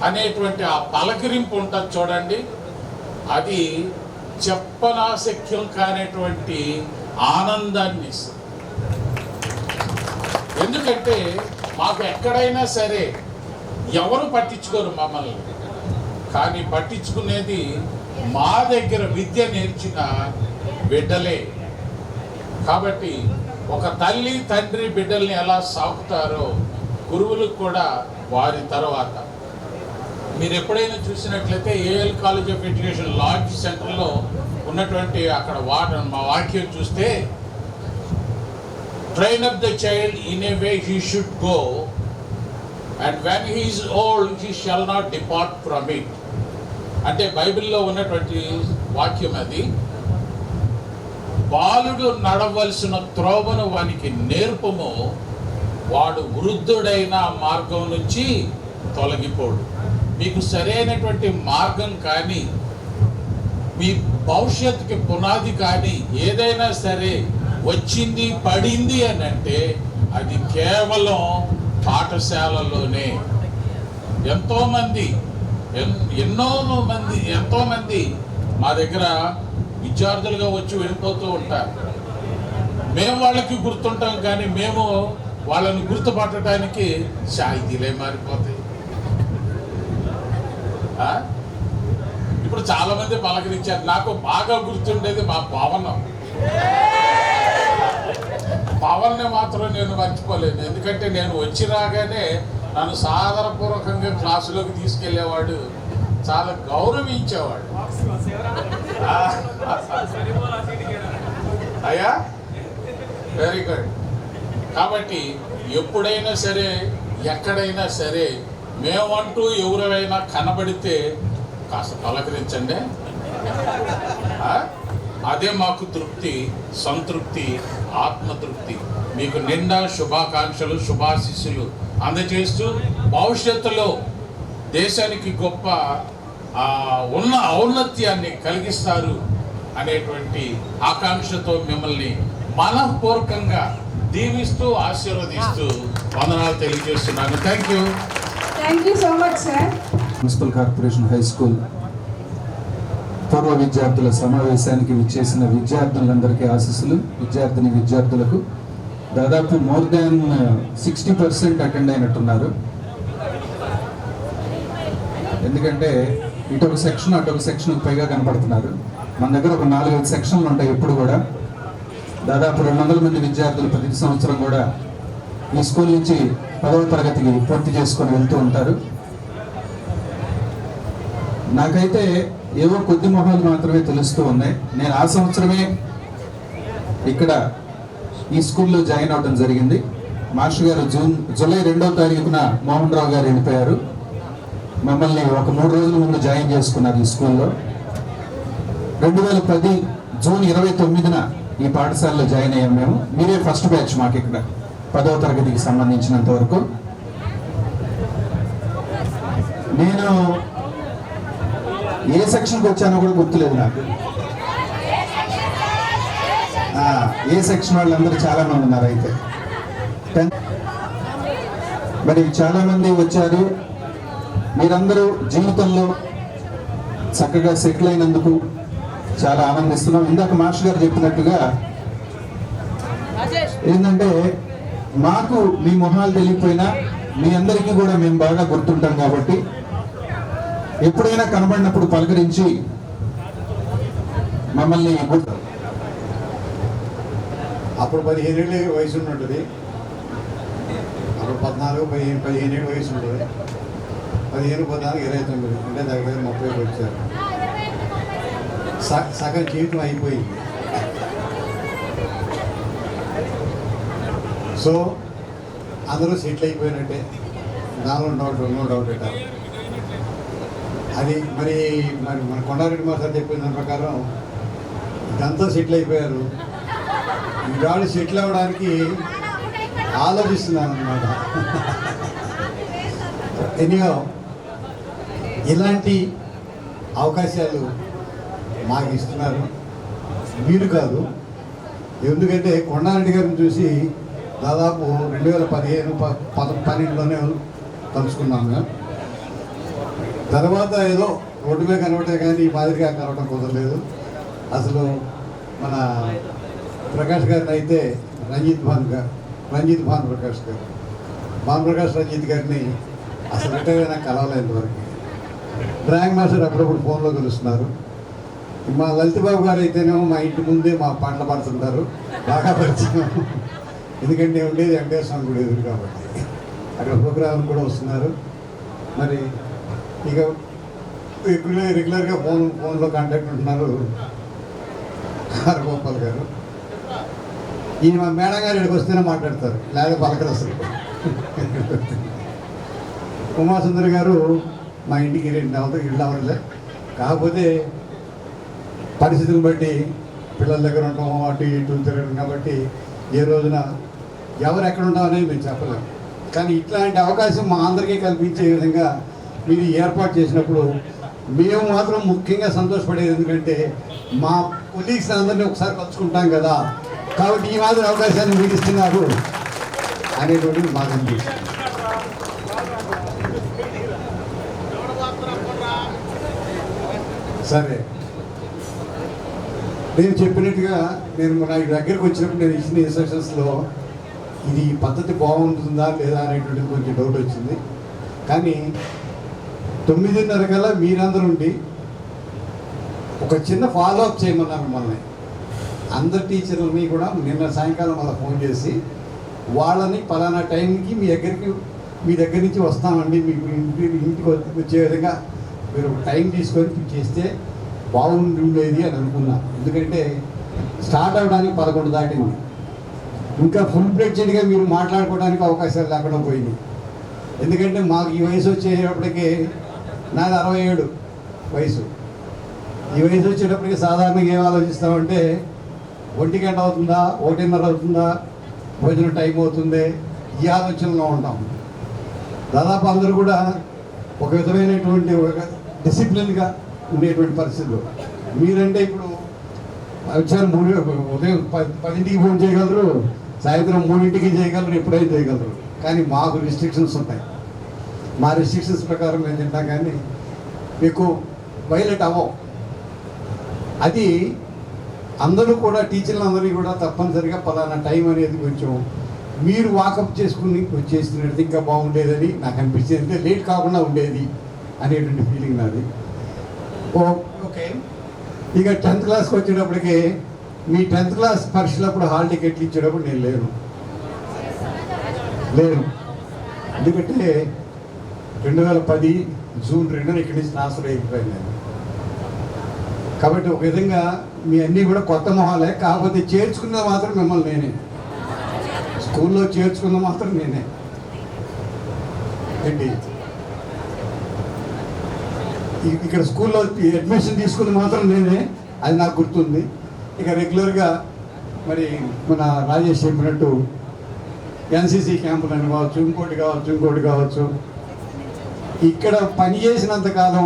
అనేటువంటి ఆ పలకరింపు ఉంటుంది చూడండి, అది చెప్పనాశక్యం కానిటువంటి ఆనందాన్ని ఇస్తుంది. ఎందుకంటే మాకు ఎక్కడైనా సరే ఎవరు పట్టించుకోరు మమ్మల్ని, కానీ పట్టించుకునేది మా దగ్గర విద్య నేర్చిన బిడ్డలే. కాబట్టి ఒక తల్లి తండ్రి బిడ్డల్ని ఎలా సాకుతారో గురువులకు కూడా వారి తర్వాత. మీరు ఎప్పుడైనా చూసినట్లయితే AL college of education lodge సెంటర్లో ఉన్నటువంటి అక్కడ మా వాక్యం చూస్తే, train up the child in a way he should go and when he is old he shall not depart from it. అంటే బైబిల్లో ఉన్నటువంటి వాక్యం అది. బాలుడు నడవలసిన త్రోవను వానికి నేర్పము, వాడు వృద్ధుడైన మార్గం నుంచి తొలగిపోడు. మీకు సరైనటువంటి మార్గం కానీ మీ భవిష్యత్తుకి పునాది కానీ ఏదైనా సరే వచ్చింది పడింది అని అంటే అది కేవలం పాఠశాలలోనే. ఎంతోమంది మా దగ్గర విద్యార్థులుగా వచ్చి వెళ్ళిపోతూ ఉంటారు. మేము వాళ్ళకి గుర్తుంటాం, కానీ మేము వాళ్ళని గుర్తుపట్టడానికి సాహితీలే మారిపోతాయి. ఇప్పుడు చాలా మంది పలకరించారు. నాకు బాగా గుర్తుండేది మా పవన్ని మాత్రం నేను మర్చిపోలేను. ఎందుకంటే నేను వచ్చి రాగానే నన్ను సాదరపూర్వకంగా క్లాసులోకి తీసుకెళ్లేవాడు, చాలా గౌరవించేవాడు. అయ్యా వెరీ గుడ్. కాబట్టి ఎప్పుడైనా సరే ఎక్కడైనా సరే మేమంటూ ఎవరైనా కనబడితే కాస్త పలకరించండి. అదే మాకు తృప్తి, సంతృప్తి, ఆత్మతృప్తి. మీకు నిండా శుభాకాంక్షలు, శుభాశీస్సులు అందజేస్తూ భవిష్యత్తులో దేశానికి గొప్ప ఉన్న ఔన్నత్యాన్ని కలిగిస్తారు అనేటువంటి ఆకాంక్షతో మిమ్మల్ని మనఃపూర్వకంగా దీవిస్తూ ఆశీర్వదిస్తూ వందనాలు తెలియజేస్తున్నాను. Thank you. Thank you so much sir. Municipal corporation high school పూర్వ విద్యార్థుల సమావేశానికి విచ్చేసిన విద్యార్థులందరికీ ఆశీస్సులు. విద్యార్థులకు దాదాపు మోర్ దాన్ 60% అటెండ్ అయినట్టున్నారు. ఎందుకంటే ఇటొక సెక్షన్ అటొక సెక్షన్ పైగా కనపడుతున్నారు. మన దగ్గర ఒక 4-5 సెక్షన్లు ఉంటాయి ఎప్పుడు కూడా. దాదాపు 200 మంది విద్యార్థులు ప్రతి సంవత్సరం కూడా ఈ స్కూల్ నుంచి 10వ తరగతికి పూర్తి చేసుకొని వెళ్తూ ఉంటారు. నాకైతే ఏవో కొద్ది మొహాలు మాత్రమే తెలుస్తూ ఉన్నాయి. నేను ఆ సంవత్సరమే ఇక్కడ ఈ స్కూల్లో జాయిన్ అవడం జరిగింది. మాస్టర్ గారు జూలై 2వ తారీఖున మోహన్ రావు గారు వెళ్ళిపోయారు. మమ్మల్ని ఒక 3 రోజుల ముందు జాయిన్ చేసుకున్నారు ఈ స్కూల్లో. 2010 జూన్ 29న ఈ పాఠశాలలో జాయిన్ అయ్యాం మేము. మీరే ఫస్ట్ బ్యాచ్ మాకు ఇక్కడ 10వ తరగతికి సంబంధించినంత వరకు. నేను ఏ సెక్షన్కి వచ్చానో కూడా గుర్తులేదు నాకు. ఏ సెక్షన్ వాళ్ళందరూ చాలా మంది ఉన్నారు. అయితే మరి చాలా మంది వచ్చారు. మీరందరూ జీవితంలో చక్కగా సెటిల్ అయినందుకు చాలా ఆనందిస్తున్నాం. ఇందాక మాస్టర్ గారు చెప్పినట్టుగా ఏంటంటే మాకు మీ మొహాలు తెలియకపోయినా మీ అందరికీ కూడా మేము బాగా గుర్తుంటాం. కాబట్టి ఎప్పుడైనా కనబడినప్పుడు పలకరించి మమ్మల్ని అప్పుడు 15 ఏళ్ళ వయసు ఉంటుంది. అప్పుడు 14, 15 ఏళ్ళ వయసు ఉంటుంది. 15, 14, 29 అంటే దగ్గర 30 వచ్చారు. సగం జీవితం అయిపోయింది. సో అందరూ సెటిల్ అయిపోయినట్టే, దానిలో నో డౌట్ పెట్టారు. అది మరి మన కొండారెడ్డి మాస్టర్ చెప్పిన దాని ప్రకారం ఇదంతా సెటిల్ అయిపోయారు. ఇవాళ సెటిల్ అవ్వడానికి ఆలోచిస్తున్నాను అనమాట. ఎనియో ఇలాంటి అవకాశాలు మాకు ఇస్తున్నారు, మీరు కాదు. ఎందుకంటే కొండారెడ్డి గారిని చూసి దాదాపు 2015-12లోనే కలుసుకున్నాము. తర్వాత ఏదో రోడ్డు మీద కనబట్టే కానీ ఈ మాదిరిగా కనవటం కుదరలేదు. అసలు మన ప్రకాష్ గారిని అయితే రంజిత్ భాన్ ప్రకాష్ గారు, భానుప్రకాష్ రంజిత్ గారిని అసలు రిటైర్ అయినా కలవలేదు వరకు. డ్రాయింగ్ మాస్టర్ అప్పుడప్పుడు ఫోన్లో కలుస్తున్నారు. మా లలిత్ బాబు గారు అయితేనేమో మా ఇంటి ముందే మా పాటలు పాడుతుంటారు, బాగా పరిచయం. ఎందుకంటే ఉండేది వెంకటేశ్వర స్వామి గుడి ఎదురు కాబట్టి అక్కడ ప్రోగ్రాం కూడా వస్తున్నారు. మరి ఇక రెగ్యులర్గా ఫోన్లో కాంటాక్ట్ ఉంటున్నారు హరగోపాల్ గారు. ఈయన మా మేడం గారు ఇక్కడికి వస్తేనే మాట్లాడతారు, లేదా పలకరు అసలు. ఉమాసుందరి గారు మా ఇంటికి ఇళ్ళు అవ్వలే, కాకపోతే పరిస్థితులను బట్టి పిల్లల దగ్గర ఉంటాం, అటు ఇటు తిరగడం కాబట్టి ఏ రోజున ఎవరు ఎక్కడ ఉంటాం అనేది మేము చెప్పలేము. కానీ ఇట్లాంటి అవకాశం మా అందరికీ కల్పించే విధంగా మీరు ఏర్పాటు చేసినప్పుడు మేము మాత్రం ముఖ్యంగా సంతోషపడేది ఎందుకంటే మా కొలీగ్స్ అందరినీ ఒకసారి కలుసుకుంటాం కదా, కాబట్టి ఈ మాదిరి అవకాశాన్ని మీరు ఇస్తున్నారు అనేటువంటిది బాగా అనిపిస్తుంది. సరే, నేను చెప్పినట్టుగా నేను నా దగ్గరికి వచ్చినప్పుడు నేను ఇచ్చిన ఇన్స్ట్రక్షన్స్లో ఇది పద్ధతి బాగుంటుందా లేదా అనేటువంటిది కొంచెం డౌట్ వచ్చింది. కానీ 9:30 కల్లా మీరందరూ ఉండి ఒక చిన్న ఫాలోఅప్ చేయమన్నారు మిమ్మల్ని. అందరు టీచర్లని కూడా నిన్న సాయంకాలం అలా ఫోన్ చేసి వాళ్ళని పలానా టైంకి మీ దగ్గర నుంచి వస్తామండి, మీకు ఇంటికి వచ్చే విధంగా మీరు టైం తీసుకొని చేస్తే బాగుండేది అని అనుకున్నా. ఎందుకంటే స్టార్ట్ అవ్వడానికి 11 దాటింది, ఇంకా ఫుల్ ఫ్లెడ్జెడ్గా మీరు మాట్లాడుకోవడానికి అవకాశాలు లేకుండా పోయింది. ఎందుకంటే మాకు ఈ వయసు వచ్చేటప్పటికి నాది 67 వయసు. ఈ వయసు వచ్చేటప్పటికి సాధారణంగా ఏం ఆలోచిస్తామంటే 1 గంట అవుతుందా, 1:30 అవుతుందా, భోజనం టైం అవుతుంది, ఈ ఆలోచనలో ఉంటాం. దాదాపు అందరూ కూడా ఒక విధమైనటువంటి ఒక డిసిప్లిన్గా ఉండేటువంటి పరిస్థితులు. మీరంటే ఇప్పుడు వచ్చారు ఉదయం 10ంటికి ఫోన్ చేయగలరు, సాయంత్రం 3ంటికి చేయగలరు, ఎప్పుడైనా చేయగలరు. కానీ మాకు రిస్ట్రిక్షన్స్ ఉంటాయి. మా రిస్ట్రిక్షన్స్ ప్రకారం మేము తింటాం, కానీ మీకు వైలెట్ అవ్వవు. అది అందరూ కూడా టీచర్లు అందరినీ కూడా తప్పనిసరిగా పలానా టైం అనేది కొంచెం మీరు వాకప్ చేసుకుని వచ్చేసినట్టు ఇంకా బాగుండేదని నాకు అనిపించింది. అంటే లేట్ కాకుండా ఉండేది అనేటువంటి ఫీలింగ్ నాది. ఓకే, ఇక 10th క్లాస్కి వచ్చేటప్పటికి మీ 10th క్లాస్ పరీక్షలప్పుడు హాల్ టికెట్లు ఇచ్చేటప్పుడు నేను లేను. ఎందుకంటే 2010 జూన్ 2న ఇక్కడి నుంచి ట్రాన్స్ఫర్ అయిపోయాను నేను. కాబట్టి ఒక విధంగా మీ అన్నీ కూడా కొత్త మొహాలే, కాకపోతే చేర్చుకున్నది మాత్రం మిమ్మల్ని నేనే, స్కూల్లో చేర్చుకున్న మాత్రం నేనే. ఏంటి ఇక్కడ స్కూల్లో అడ్మిషన్ తీసుకున్న మాత్రం నేనే, అది నాకు గుర్తుంది. ఇక రెగ్యులర్గా మరి మన రాజేష్ చెప్పినట్టు ఎన్సీసీ క్యాంపులు అని కావచ్చు, ఇంకోటి కావచ్చు. ఇక్కడ పనిచేసినంత కాలం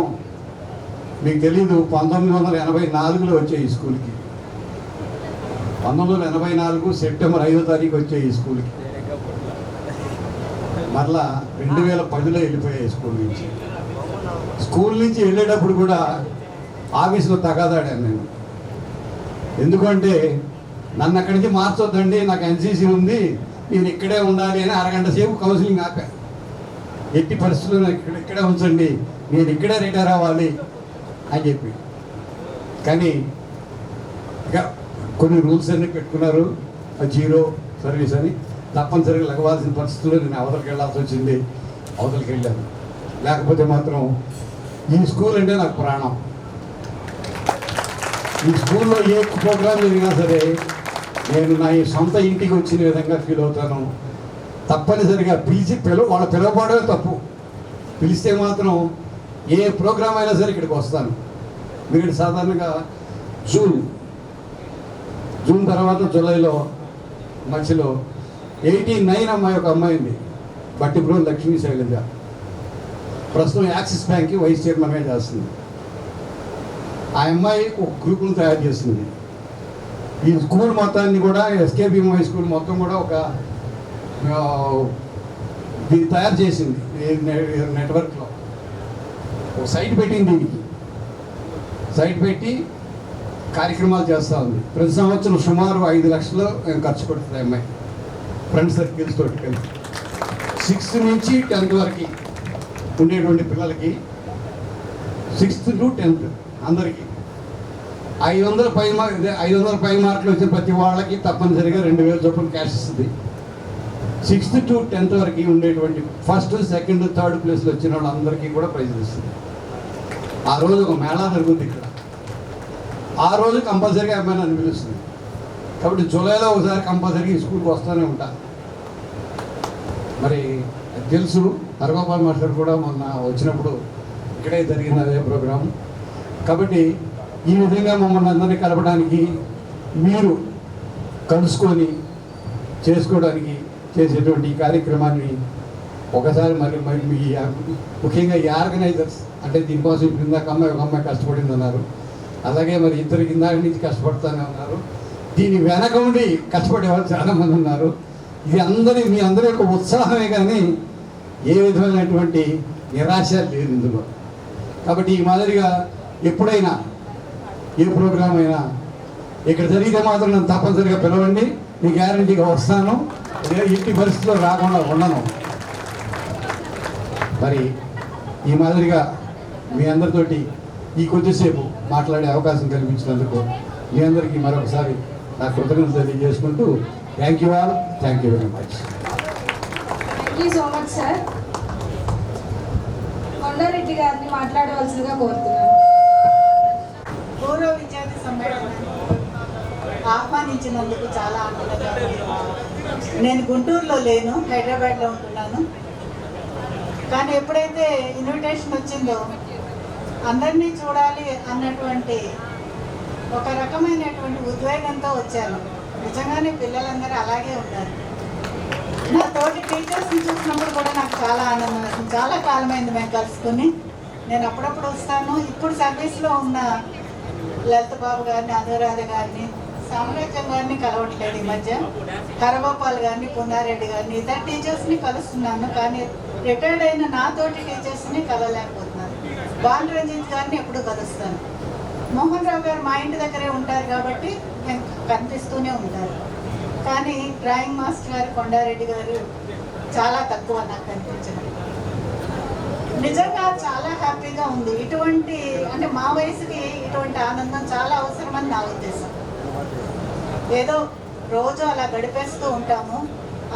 మీకు తెలీదు, 1984లో వచ్చాయి ఈ స్కూల్కి. 1984 సెప్టెంబర్ 5వ తారీఖు వచ్చాయి ఈ స్కూల్కి. మరలా 2010లో వెళ్ళిపోయాయి స్కూల్ నుంచి వెళ్ళేటప్పుడు కూడా ఆఫీసులో తగాదాడాను నేను. ఎందుకంటే నన్ను అక్కడి నుంచి మార్చొద్దండి, నాకు ఎన్సీసీ ఉంది, నేను ఇక్కడే ఉండాలి అని అరగంట సేపు కౌన్సిలింగ్ ఆపాను. ఎట్టి పరిస్థితుల్లో ఇక్కడే ఉంచండి, నేను ఇక్కడే రిటైర్ అవ్వాలి అని చెప్పి. కానీ ఇక కొన్ని రూల్స్ అన్నీ పెట్టుకున్నారు, 0 సర్వీస్ అని. తప్పనిసరిగా లగవాల్సిన పరిస్థితుల్లో నేను అవతలకి వెళ్ళాల్సి వచ్చింది, అవతలకి వెళ్ళాను. లేకపోతే మాత్రం ఈ స్కూల్ అంటే నాకు ప్రాణం. ఈ స్కూల్లో ఏ ప్రోగ్రాం జరిగినా సరే నేను నా ఈ సొంత ఇంటికి వచ్చిన విధంగా ఫీల్ అవుతాను. తప్పనిసరిగా వాళ్ళ పిలవబడమే తప్పు, పిలిస్తే మాత్రం ఏ ప్రోగ్రాం అయినా సరే ఇక్కడికి వస్తాను. మీరు సాధారణంగా జూన్ తర్వాత జూలైలో మధ్యలో 89 అమ్మాయి, ఒక అమ్మాయి ఉంది, బట్టిప్రో లక్ష్మీ శైలజ. ప్రస్తుతం యాక్సిస్ బ్యాంక్కి వైస్ చైర్మన్గా చేస్తుంది. ఆ అమ్మాయి ఒక గ్రూపును తయారు చేస్తుంది. ఈ స్కూల్ మొత్తాన్ని కూడా ఎస్కేబిఎం హై స్కూల్ మొత్తం కూడా ఒక దీన్ని తయారు చేసింది. నెట్వర్క్లో ఒక సైట్ పెట్టింది. దీనికి సైట్ పెట్టి కార్యక్రమాలు చేస్తూ ఉంది. ప్రతి సంవత్సరం సుమారు 5 లక్షలు ఖర్చు పెడుతుంది అమ్మాయి ఫ్రెండ్ సర్కిల్స్ తోటి కలిసి. 6th నుంచి 10th వరకు ఉండేటువంటి పిల్లలకి 6th to 10th అందరికీ 500 పై మార్కులు వచ్చిన ప్రతి వాళ్ళకి తప్పనిసరిగా 2000 చొప్పున క్యాష్ ఇస్తుంది. 6th to 10th వరకు ఉండేటువంటి 1st, 2nd, 3rd ప్లేస్లో వచ్చిన వాళ్ళందరికీ కూడా ప్రైజ్లు ఇస్తుంది. ఆ రోజు ఒక మేళా జరుగుతుంది ఇక్కడ. ఆ రోజు కంపల్సరీగా అమ్మాయి నన్ను పిలుస్తుంది. కాబట్టి జూలైలో ఒకసారి కంపల్సరీగా ఈ స్కూల్కి వస్తూనే ఉంటా. మరి తెలుసు హరగోపాల్ మాస్టర్ కూడా మొన్న వచ్చినప్పుడు ఇక్కడే జరిగింది అదే ప్రోగ్రాం. కాబట్టి ఈ విధంగా మమ్మల్ని అందరినీ కలపడానికి, మీరు కలుసుకొని చేసుకోవడానికి చేసేటువంటి ఈ కార్యక్రమాన్ని ఒకసారి మరి ముఖ్యంగా ఈ ఆర్గనైజర్స్ అంటే దీనికోసం ఇప్పుడు ఇందాక ఒక అమ్మాయి కష్టపడింది అన్నారు. అలాగే మరి ఇద్దరు కింద నుంచి కష్టపడుతూనే ఉన్నారు. దీని వెనక ఉండి కష్టపడే వాళ్ళు చాలామంది ఉన్నారు. ఇది మీ అందరి యొక్క ఉత్సాహమే కానీ ఏ విధమైనటువంటి నిరాశ లేదు ఇందులో. కాబట్టి ఈ మాదిరిగా ఎప్పుడైనా ఏ ప్రోగ్రాం అయినా ఇక్కడ జరిగితే మాత్రం నన్ను తప్పనిసరిగా పిలవండి. మీ గ్యారంటీగా వస్తాను. ఇంటి పరిస్థితుల్లో రాకుండా ఉండను. మరి ఈ మాదిరిగా మీ అందరితోటి ఈ కొద్దిసేపు మాట్లాడే అవకాశం కల్పించినందుకు మీ అందరికీ మరొకసారి నా కృతజ్ఞతలు తెలియజేసుకుంటూ thank you all. Thank you very much. Thank you so much sir. Kondareddy గారిని మాట్లాడవలసిందిగా కోరుతున్నాను. పూర్వ విద్యార్థి సమ్మేళనాన్ని ఆహ్వానించినందుకు చాలా ఆనందంగా ఉంది. నేను గుంటూరులో లేను, హైదరాబాద్లో ఉంటున్నాను. కానీ ఎప్పుడైతే ఇన్విటేషన్ వచ్చిందో అందరినీ చూడాలి అన్నటువంటి ఒక రకమైనటువంటి ఉద్వేగంతో వచ్చాను. నిజంగానే పిల్లలందరూ అలాగే ఉన్నారు. నా తోటి టీచర్స్ని చూసినప్పుడు కూడా నాకు చాలా ఆనందం వేసింది. చాలా కాలమైంది మేము కలుసుకుని. నేను అప్పుడప్పుడు వస్తాను. ఇప్పుడు సర్వీస్లో ఉన్న లలిత బాబు గారిని, అనురాధ గారిని, సామ్రాజ్యం గారిని కలవట్లేదు ఈ మధ్య. హరగోపాల్ గారిని, పున్నారెడ్డి గారిని, ఇతర టీచర్స్ని కలుస్తున్నాను. కానీ రిటైర్డ్ అయిన నాతోటి టీచర్స్ని కలవలేకపోతున్నాను. బాల్ రంజిత్ గారిని ఎప్పుడు కలుస్తాను. మోహన్ రావు గారు మా ఇంటి దగ్గరే ఉంటారు కాబట్టి నేను కనిపిస్తూనే ఉంటారు. కానీ డ్రాయింగ్ మాస్టర్ గారు కొండారెడ్డి గారు చాలా తక్కువ నాకు కనిపించడం. నిజంగా చాలా హ్యాపీగా ఉంది. ఇటువంటి అంటే మా వయసుకి ఇటువంటి ఆనందం చాలా అవసరమని నా ఉద్దేశం. ఏదో రోజు అలా గడిపేస్తూ ఉంటాము.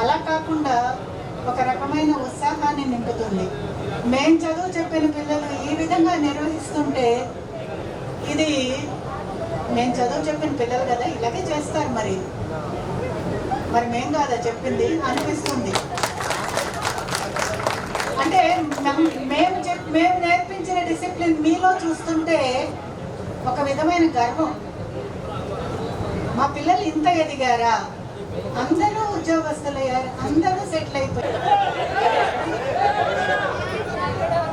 అలా కాకుండా ఒక రకమైన ఉత్సాహాన్ని నింపుతుంది. మేము చదువు చెప్పిన పిల్లలు ఈ విధంగా నిర్వహిస్తుంటే ఇది మేము చదువు చెప్పిన పిల్లలు కదా ఇలాగే చేస్తారు. మరి మేం కాదా చెప్పింది అనిపిస్తుంది. అంటే మేము నేర్పించిన డిసిప్లిన్ మీలో చూస్తుంటే ఒక విధమైన గర్వం. మా పిల్లలు ఇంత ఎదిగారా, అందరూ ఉద్యోగస్తులయ్యారు, అందరూ సెటిల్ అయిపోయారు.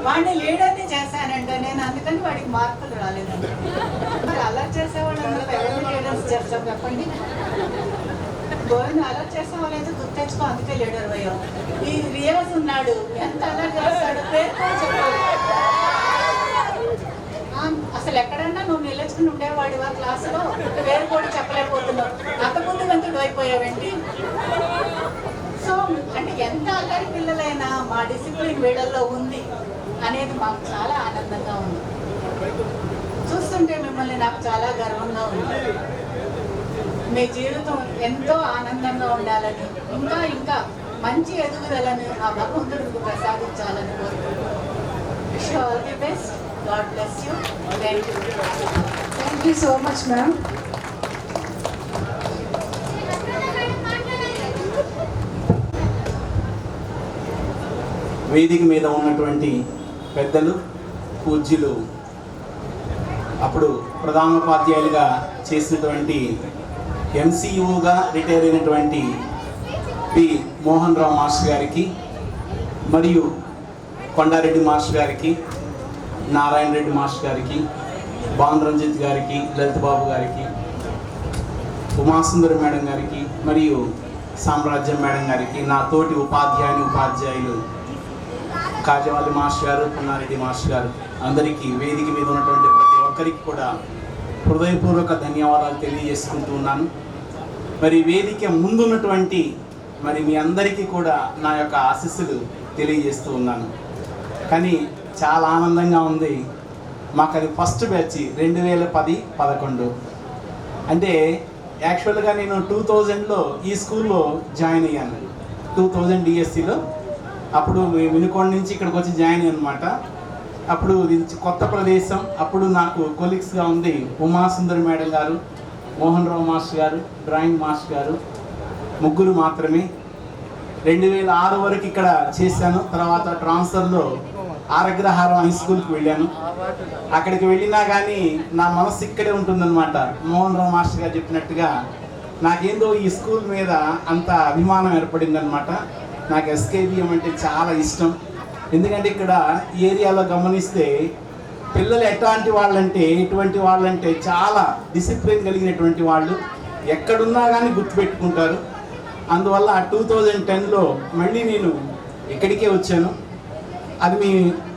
వాడిని లీడర్ని చేశానంటే నేను, అందుకని వాడికి మార్కులు రాలేదండి. మరి అలర్ట్ చేసేవాళ్ళందరూ ఎవరు లీడర్స్ చేస్తాం చెప్పండి. గోవింద్ అలర్ట్ చేసేవాళ్ళు అయితే గుర్తెచ్చుకో, అందుకే లీడర్ అయ్యాం. ఈ రియాజ్ ఉన్నాడు, ఎంత అలర్ట్ చేస్తాడు, పేరు కూడా చెప్పాడు. అసలు ఎక్కడన్నా నువ్వు నిలుచుకుని ఉండేవాడివా క్లాసులో, పేరు కూడా చెప్పలేకపోతున్నావు, అంత బుద్ధిమంతుడు అయిపోయావేంటి? సో అంటే ఎంత అల్లరి పిల్లలైనా మా డిసిప్లిన్ వీళ్ళల్లో ఉంది అనేది మాకు చాలా ఆనందంగా ఉంది. చూస్తుంటే మిమ్మల్ని నాకు చాలా గర్వంగా ఉంది. మీ జీవితం ఎంతో ఆనందంగా ఉండాలని, ఇంకా మంచి ఎదుగుదలని ఆ భగవంతుడికి ప్రసాదించాలని కోరుకుంటున్నాను. Wish you all the best. God bless you. Thank you. Thank you so much, ma'am. వేదిక మీద ఉన్నటువంటి పెద్దలు, పూజ్యులు, అప్పుడు ప్రధానోపాధ్యాయులుగా చేసినటువంటి ఎంసీఓగా రిటైర్ అయినటువంటి పి మోహన్ రావు మాస్టర్ గారికి, మరియు కొండారెడ్డి మాస్టర్ గారికి, నారాయణ రెడ్డి మాస్టర్ గారికి, భాను రంజిత్ గారికి, లలిత్ బాబు గారికి, ఉమాసుందరి మేడం గారికి మరియు సామ్రాజ్యం మేడం గారికి, నా తోటి ఉపాధ్యాయులు కాజవాలి మాస్టర్ గారు, పున్నారెడ్డి మాస్టర్ గారు, అందరికీ వేదిక మీద ఉన్నటువంటి ప్రతి ఒక్కరికి కూడా హృదయపూర్వక ధన్యవాదాలు తెలియజేసుకుంటూ ఉన్నాను. మరి వేదిక ముందున్నటువంటి మరి మీ అందరికీ కూడా నా యొక్క ఆశీస్సులు తెలియజేస్తూ ఉన్నాను. కానీ చాలా ఆనందంగా ఉంది. మాకు అది ఫస్ట్ బ్యాచ్ 2010-11 అంటే యాక్చువల్గా నేను 2000లో ఈ స్కూల్లో జాయిన్ అయ్యాను. 2000 డిఎస్సిలో అప్పుడు వినుకొండ నుంచి ఇక్కడికి వచ్చి జాయిన్ అయ్యాను అనమాట. అప్పుడు ఇది కొత్త ప్రదేశం. అప్పుడు నాకు కొలీగ్స్గా ఉంది ఉమాసుందరి మేడం గారు, మోహన్ రావు మాస్టర్ గారు, డ్రాయింగ్ మాస్టర్ గారు, ముగ్గురు మాత్రమే. 2006 వరకు ఇక్కడ చేశాను. తర్వాత ట్రాన్స్ఫర్లో ఆరగ్రహారం హై స్కూల్కి వెళ్ళాను. అక్కడికి వెళ్ళినా కానీ నా మనసు ఇక్కడే ఉంటుందన్నమాట. మోహన్ రావు మాస్టర్ గారు చెప్పినట్టుగా నాకేందో ఈ స్కూల్ మీద అంత అభిమానం ఏర్పడిందనమాట. నాకు ఎస్కేబిఎం అంటే చాలా ఇష్టం. ఎందుకంటే ఇక్కడ ఏరియాలో గమనిస్తే పిల్లలు ఎటువంటి వాళ్ళంటే చాలా డిసిప్లిన్ కలిగినటువంటి వాళ్ళు, ఎక్కడున్నా కానీ గుర్తుపెట్టుకుంటారు. అందువల్ల 2010లో మళ్ళీ నేను ఇక్కడికే వచ్చాను. అది మీ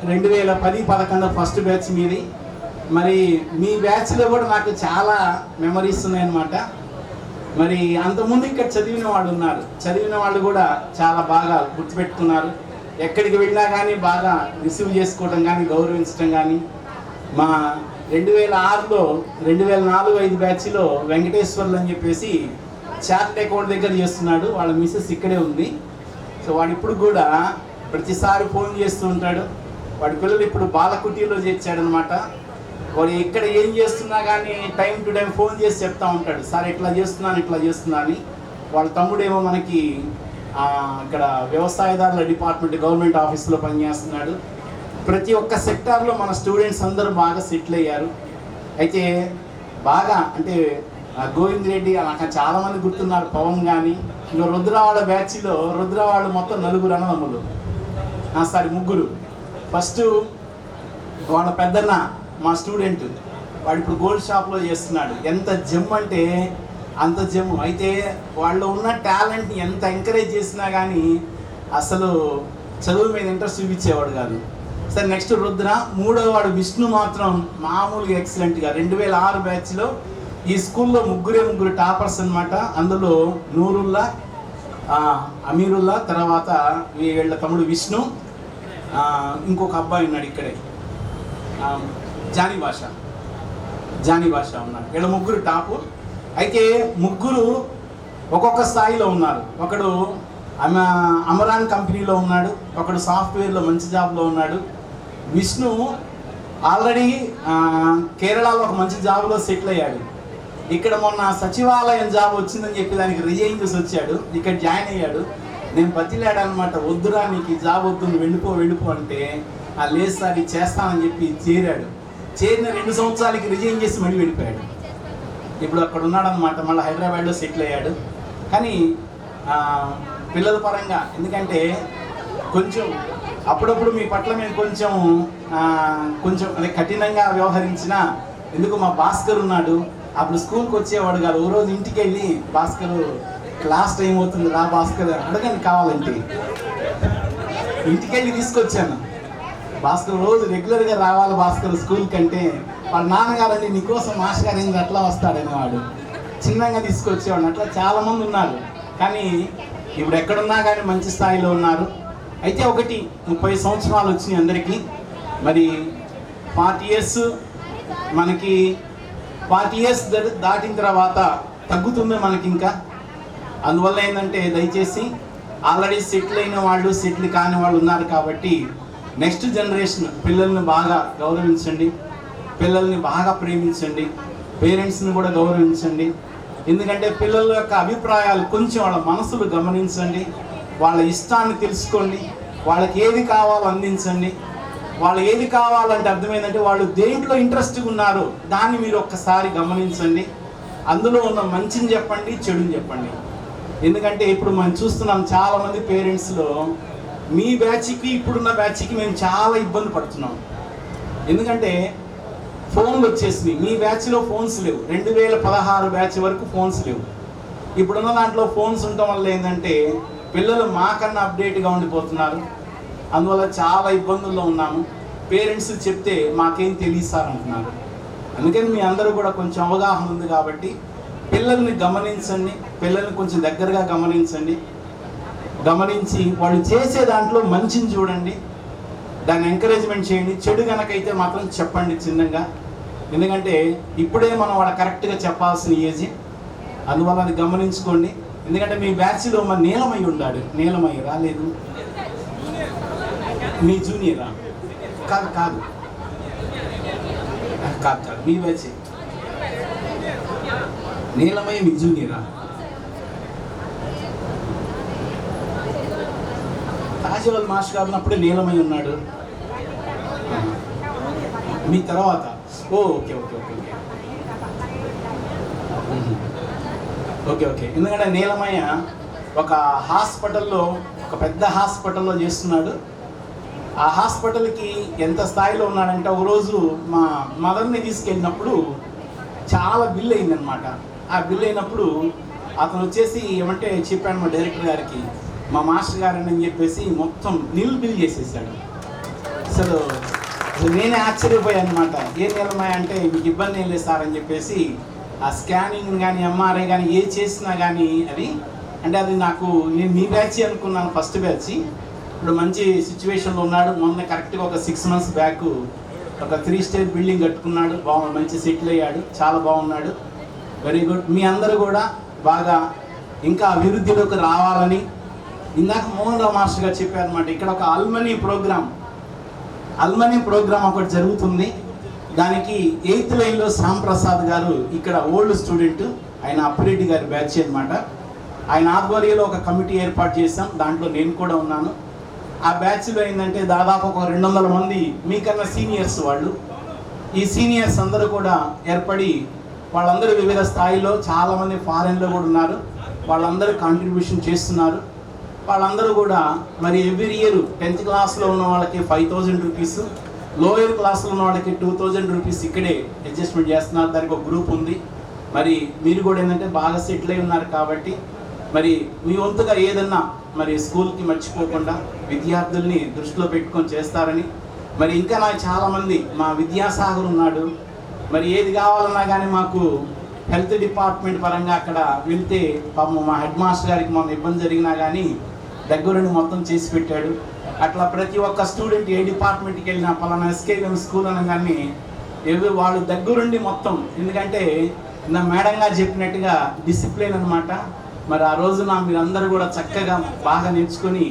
2010-11 ఫస్ట్ బ్యాచ్ మీది. మరి మీ బ్యాచ్లో కూడా నాకు చాలా మెమరీస్ ఉన్నాయన్నమాట. మరి అంతకుముందు ఇక్కడ చదివిన వాళ్ళు కూడా చాలా బాగా గుర్తుపెట్టుకున్నారు. ఎక్కడికి వెళ్ళినా కానీ బాగా రిసీవ్ చేసుకోవడం కానీ గౌరవించడం కానీ. మా 2006లో 2004-5 బ్యాచ్లో వెంకటేశ్వర్లు అని చెప్పేసి చార్ట్ అకౌంట్ దగ్గర చేస్తున్నాడు. వాళ్ళ మిస్సెస్ ఇక్కడే ఉంది. సో వాడు ఇప్పుడు కూడా ప్రతిసారి ఫోన్ చేస్తూ ఉంటాడు. వాడి పిల్లలు ఇప్పుడు బాలకుటీలో చేర్చాడనమాట. వాడు ఇక్కడ ఏం చేస్తున్నా కానీ టైం టు టైం ఫోన్ చేసి చెప్తా ఉంటాడు, సార్ ఇట్లా చేస్తున్నా అని. వాళ్ళ తమ్ముడేమో మనకి ఇక్కడ వ్యవసాయదారుల డిపార్ట్మెంట్ గవర్నమెంట్ ఆఫీస్లో పనిచేస్తున్నాడు. ప్రతి ఒక్క సెక్టార్లో మన స్టూడెంట్స్ అందరూ బాగా సెటిల్ అయ్యారు. అయితే బాగా అంటే గోవింద్ రెడ్డి నాకు చాలామంది గుర్తున్నారు, పవన్ కానీ. ఇంకా రుద్రవాడ బ్యాచ్లో రుద్రవాళ్ళు మొత్తం 4 అన్నదమ్ములు, ముగ్గురు. ఫస్ట్ వాళ్ళ పెద్దన్న మా స్టూడెంట్, వాడు ఇప్పుడు గోల్డ్ షాప్లో చేస్తున్నాడు. ఎంత జమ్ అంటే అంత జమ్ము. అయితే వాళ్ళు ఉన్న టాలెంట్ని ఎంత ఎంకరేజ్ చేసినా కానీ అసలు చదువు మీద ఇంట్రెస్ట్ చూపించేవాడు కాదు. సరే నెక్స్ట్ రుద్ర. మూడో వాడు విష్ణు మాత్రం మామూలుగా ఎక్సలెంట్గా 2006 బ్యాచ్లో ఈ స్కూల్లో ముగ్గురు టాపర్స్ అనమాట. అందులో నూరుల్లా, అమీరుల్లా, తర్వాత వీళ్ళ తమ్ముడు విష్ణు, ఇంకొక అబ్బాయి ఉన్నాడు ఇక్కడే జానీ భాష ఉన్నాడు. వీళ్ళ ముగ్గురు టాపు. అయితే ముగ్గురు ఒక్కొక్క స్థాయిలో ఉన్నారు. ఒకడు అమరాన్ కంపెనీలో ఉన్నాడు, ఒకడు సాఫ్ట్వేర్లో మంచి జాబ్లో ఉన్నాడు. విష్ణు ఆల్రెడీ కేరళలో ఒక మంచి జాబ్లో సెటిల్ అయ్యాడు. ఇక్కడ మొన్న సచివాలయం జాబ్ వచ్చిందని చెప్పి దానికి రిజైన్ చేసి వచ్చాడు, ఇక్కడ జాయిన్ అయ్యాడు. నేను బతిలాడనమాట, వద్దురా నీకు ఈ జాబ్ వద్దు, నువ్వు వెళ్ళిపో అంటే లేదు సార్ ఇది చేస్తానని చెప్పి చేరాడు. చేరిన 2 సంవత్సరాలకి రిజైన్ చేసి మళ్ళీ వెళ్ళిపోయాడు. ఇప్పుడు అక్కడ ఉన్నాడనమాట. మళ్ళీ హైదరాబాద్లో సెటిల్ అయ్యాడు. కానీ పిల్లల పరంగా ఎందుకంటే కొంచెం అప్పుడప్పుడు మీ పట్ల మేము కొంచెం అదే కఠినంగా వ్యవహరించిన, ఎందుకు మా భాస్కర్ ఉన్నాడు, అప్పుడు స్కూల్కి వచ్చేవాడు కాదు. ఓ రోజు ఇంటికి వెళ్ళి భాస్కర్ క్లాస్ టైం అవుతుంది రా భాస్కర్ అడగండి కావాలంటే, ఇంటికి వెళ్ళి తీసుకొచ్చాను. భాస్కర్ రోజు రెగ్యులర్గా రావాలి భాస్కర్ స్కూల్ కంటే. వాళ్ళ నాన్నగారండి నీకోసం మాస్టర్ గారు ఏంది అట్లా వస్తాడనేవాడు, చిన్నగా తీసుకొచ్చేవాడు. అట్లా చాలామంది ఉన్నారు. కానీ ఇప్పుడు ఎక్కడున్నా కానీ మంచి స్థాయిలో ఉన్నారు. అయితే 30 సంవత్సరాలు వచ్చినాయి అందరికీ. మరి 40 years మనకి 40 years దాటిన తర్వాత తగ్గుతుంది మనకి ఇంకా. అందువల్ల ఏంటంటే దయచేసి ఆల్రెడీ సెటిల్ అయిన వాళ్ళు, సెటిల్ కాని వాళ్ళు ఉన్నారు కాబట్టి నెక్స్ట్ జనరేషన్ పిల్లల్ని బాగా గౌరవించండి, పిల్లల్ని బాగా ప్రేమించండి, పేరెంట్స్ని కూడా గౌరవించండి. ఎందుకంటే పిల్లల యొక్క అభిప్రాయాలు కొంచెం వాళ్ళ మనసులు గమనించండి, వాళ్ళ ఇష్టాన్ని తెలుసుకోండి, వాళ్ళకి ఏది కావాలో అందించండి. వాళ్ళు ఏది కావాలంటే అర్థమైందంటే వాళ్ళు దేంట్లో ఇంట్రెస్ట్గా ఉన్నారు దాన్ని మీరు ఒక్కసారి గమనించండి. అందులో ఉన్న మంచిని చెప్పండి, చెడుని చెప్పండి. ఎందుకంటే ఇప్పుడు మనం చూస్తున్నాం చాలామంది పేరెంట్స్లో మీ బ్యాచ్కి ఇప్పుడున్న బ్యాచ్కి మేము చాలా ఇబ్బంది పడుతున్నాం. ఎందుకంటే ఫోన్లు వచ్చేసినాయి. మీ బ్యాచ్లో ఫోన్స్ లేవు. 2016 బ్యాచ్ వరకు ఫోన్స్ లేవు. ఇప్పుడున్న దాంట్లో ఫోన్స్ ఉండటం వల్ల ఏంటంటే పిల్లలు మాకన్నా అప్డేట్గా ఉండిపోతున్నారు. అందువల్ల చాలా ఇబ్బందుల్లో ఉన్నాము. పేరెంట్స్ చెప్తే మాకేం తెలియదు సార్ అంటున్నారు. అందుకని మీ అందరూ కూడా కొంచెం అవగాహన ఉంది కాబట్టి పిల్లల్ని గమనించండి, పిల్లల్ని కొంచెం దగ్గరగా గమనించండి. గమనించి వాళ్ళు చేసే దాంట్లో మంచిని చూడండి, దాన్ని ఎంకరేజ్మెంట్ చేయండి. చెడు కనుకైతే మాత్రం చెప్పండి చిన్నగా. ఎందుకంటే ఇప్పుడే మనం వాళ్ళ కరెక్ట్గా చెప్పాల్సిన ఏజ్. అందువల్ల అది గమనించుకోండి. ఎందుకంటే మీ బ్యాచ్లో మా నీలమయ్య ఉన్నాడు. నీలమయ్య రాలేదు. మీ జూనియరా? కాదు కాదు కాదు కాదు మీ బ్యాచ్. నీలమయ్య మీ జూనియరా? తాజావాల్ మాస్టర్ గారు ఉన్నప్పుడే నీలమయ్య ఉన్నాడు. మీ తర్వాత okay okay okay okay okay. ఎందుకంటే నీలమయ్య ఒక హాస్పిటల్లో, ఒక పెద్ద హాస్పిటల్లో చేస్తున్నాడు. ఆ హాస్పిటల్కి ఎంత స్థాయిలో ఉన్నాడంటే ఒకరోజు మా మదర్ని తీసుకెళ్ళినప్పుడు చాలా బిల్ అయిందనమాట. ఆ బిల్ అయినప్పుడు అతను వచ్చేసి ఏమంటే చెప్పాడు మా డైరెక్టర్ గారికి, మా మాస్టర్ గారని అని చెప్పేసి మొత్తం నిల్ బిల్ చేసేసాడు. అసలు నేనే ఆశ్చర్యపోయాను అనమాట. ఏం నీలమయ్య అంటే మీకు ఇబ్బంది ఏం లేదు సార్ అని చెప్పేసి ఆ స్కానింగ్ కానీ ఎంఆర్ఐ కానీ ఏ చేసినా కానీ అది అంటే అది నాకు నేను మీ బ్యాచ్ అనుకున్నాను, ఫస్ట్ బ్యాచ్. ఇప్పుడు మంచి సిచ్యువేషన్లో ఉన్నాడు. మొన్న కరెక్ట్గా ఒక 6 months బ్యాక్ ఒక 3 stage బిల్డింగ్ కట్టుకున్నాడు. మంచి సెటిల్ అయ్యాడు, చాలా బాగున్నాడు. Very good. మీ అందరూ కూడా బాగా ఇంకా అభివృద్ధిలోకి రావాలని ఇందాక మోహన్ రావు మాస్టర్ గారు చెప్పారనమాట. ఇక్కడ ఒక అల్మనీ ప్రోగ్రామ్ ఒకటి జరుగుతుంది. దానికి 8th లైన్లో శ్యాంప్రసాద్ గారు ఇక్కడ ఓల్డ్ స్టూడెంట్, ఆయన అప్పిరెడ్డి గారి బ్యాచ్ అనమాట. ఆయన ఆధ్వర్యంలో ఒక కమిటీ ఏర్పాటు చేశాం. దాంట్లో నేను కూడా ఉన్నాను. ఆ బ్యాచ్లో ఏంటంటే దాదాపు ఒక 200 మంది మీకన్నా సీనియర్స్ వాళ్ళు. ఈ సీనియర్స్ అందరూ కూడా ఏర్పడి వాళ్ళందరూ వివిధ స్థాయిలో, చాలామంది ఫారెన్లో కూడా ఉన్నారు. వాళ్ళందరూ కాంట్రిబ్యూషన్ చేస్తున్నారు. వాళ్ళందరూ కూడా మరి ఎవ్రీ ఇయర్ 10th క్లాస్లో ఉన్న వాళ్ళకి 5000 రూపీస్, లోయర్ క్లాస్లో ఉన్న వాళ్ళకి 2000 రూపీస్ ఇక్కడే అడ్జస్ట్మెంట్ చేస్తున్నారు. దానికి ఒక గ్రూప్ ఉంది. మరి మీరు కూడా ఏంటంటే బాగా సెటిల్ అయి ఉన్నారు కాబట్టి మరి మీ వంతుగా ఏదన్నా మరి స్కూల్కి మర్చిపోకుండా విద్యార్థుల్ని దృష్టిలో పెట్టుకొని చేస్తారని, మరి ఇంకా నాకు చాలామంది మా విద్యాసాగర్ ఉన్నాడు. మరి ఏది కావాలన్నా కానీ మాకు హెల్త్ డిపార్ట్మెంట్ పరంగా అక్కడ వెళ్తే పాపం మా హెడ్ మాస్టర్ గారికి మొన్న ఇబ్బంది జరిగినా కానీ దగ్గరుండి మొత్తం చేసి పెట్టాడు. అట్లా ప్రతి ఒక్క స్టూడెంట్ ఏ డిపార్ట్మెంట్కి వెళ్ళినా పలానా ఎస్కేఎం స్కూల్ అనగానే వాళ్ళు దగ్గరుండి మొత్తం. ఎందుకంటే నా మేడం గారు చెప్పినట్టుగా డిసిప్లిన్ అనమాట. మరి ఆ రోజున మీరందరూ కూడా చక్కగా బాగా నేర్చుకొని,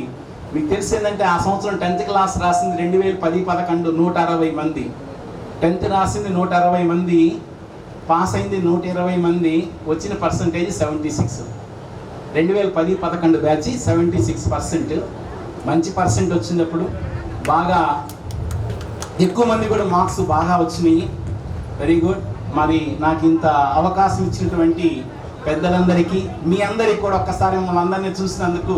మీకు తెలిసిందంటే ఆ సంవత్సరం 10th క్లాస్ రాసింది 2010-11 160 మంది, 10th రాసింది 160 మంది, పాస్ అయింది 120 మంది, వచ్చిన పర్సంటేజ్ 76. 2010-11 బ్యాచ్ 76%. మంచి పర్సెంట్ వచ్చినప్పుడు బాగా ఎక్కువ మంది కూడా మార్క్స్ బాగా వచ్చినాయి. Very good. మరి నాకు ఇంత అవకాశం ఇచ్చినటువంటి పెద్దలందరికీ, మీ అందరికీ కూడా ఒక్కసారి మనందరినీ చూసినందుకు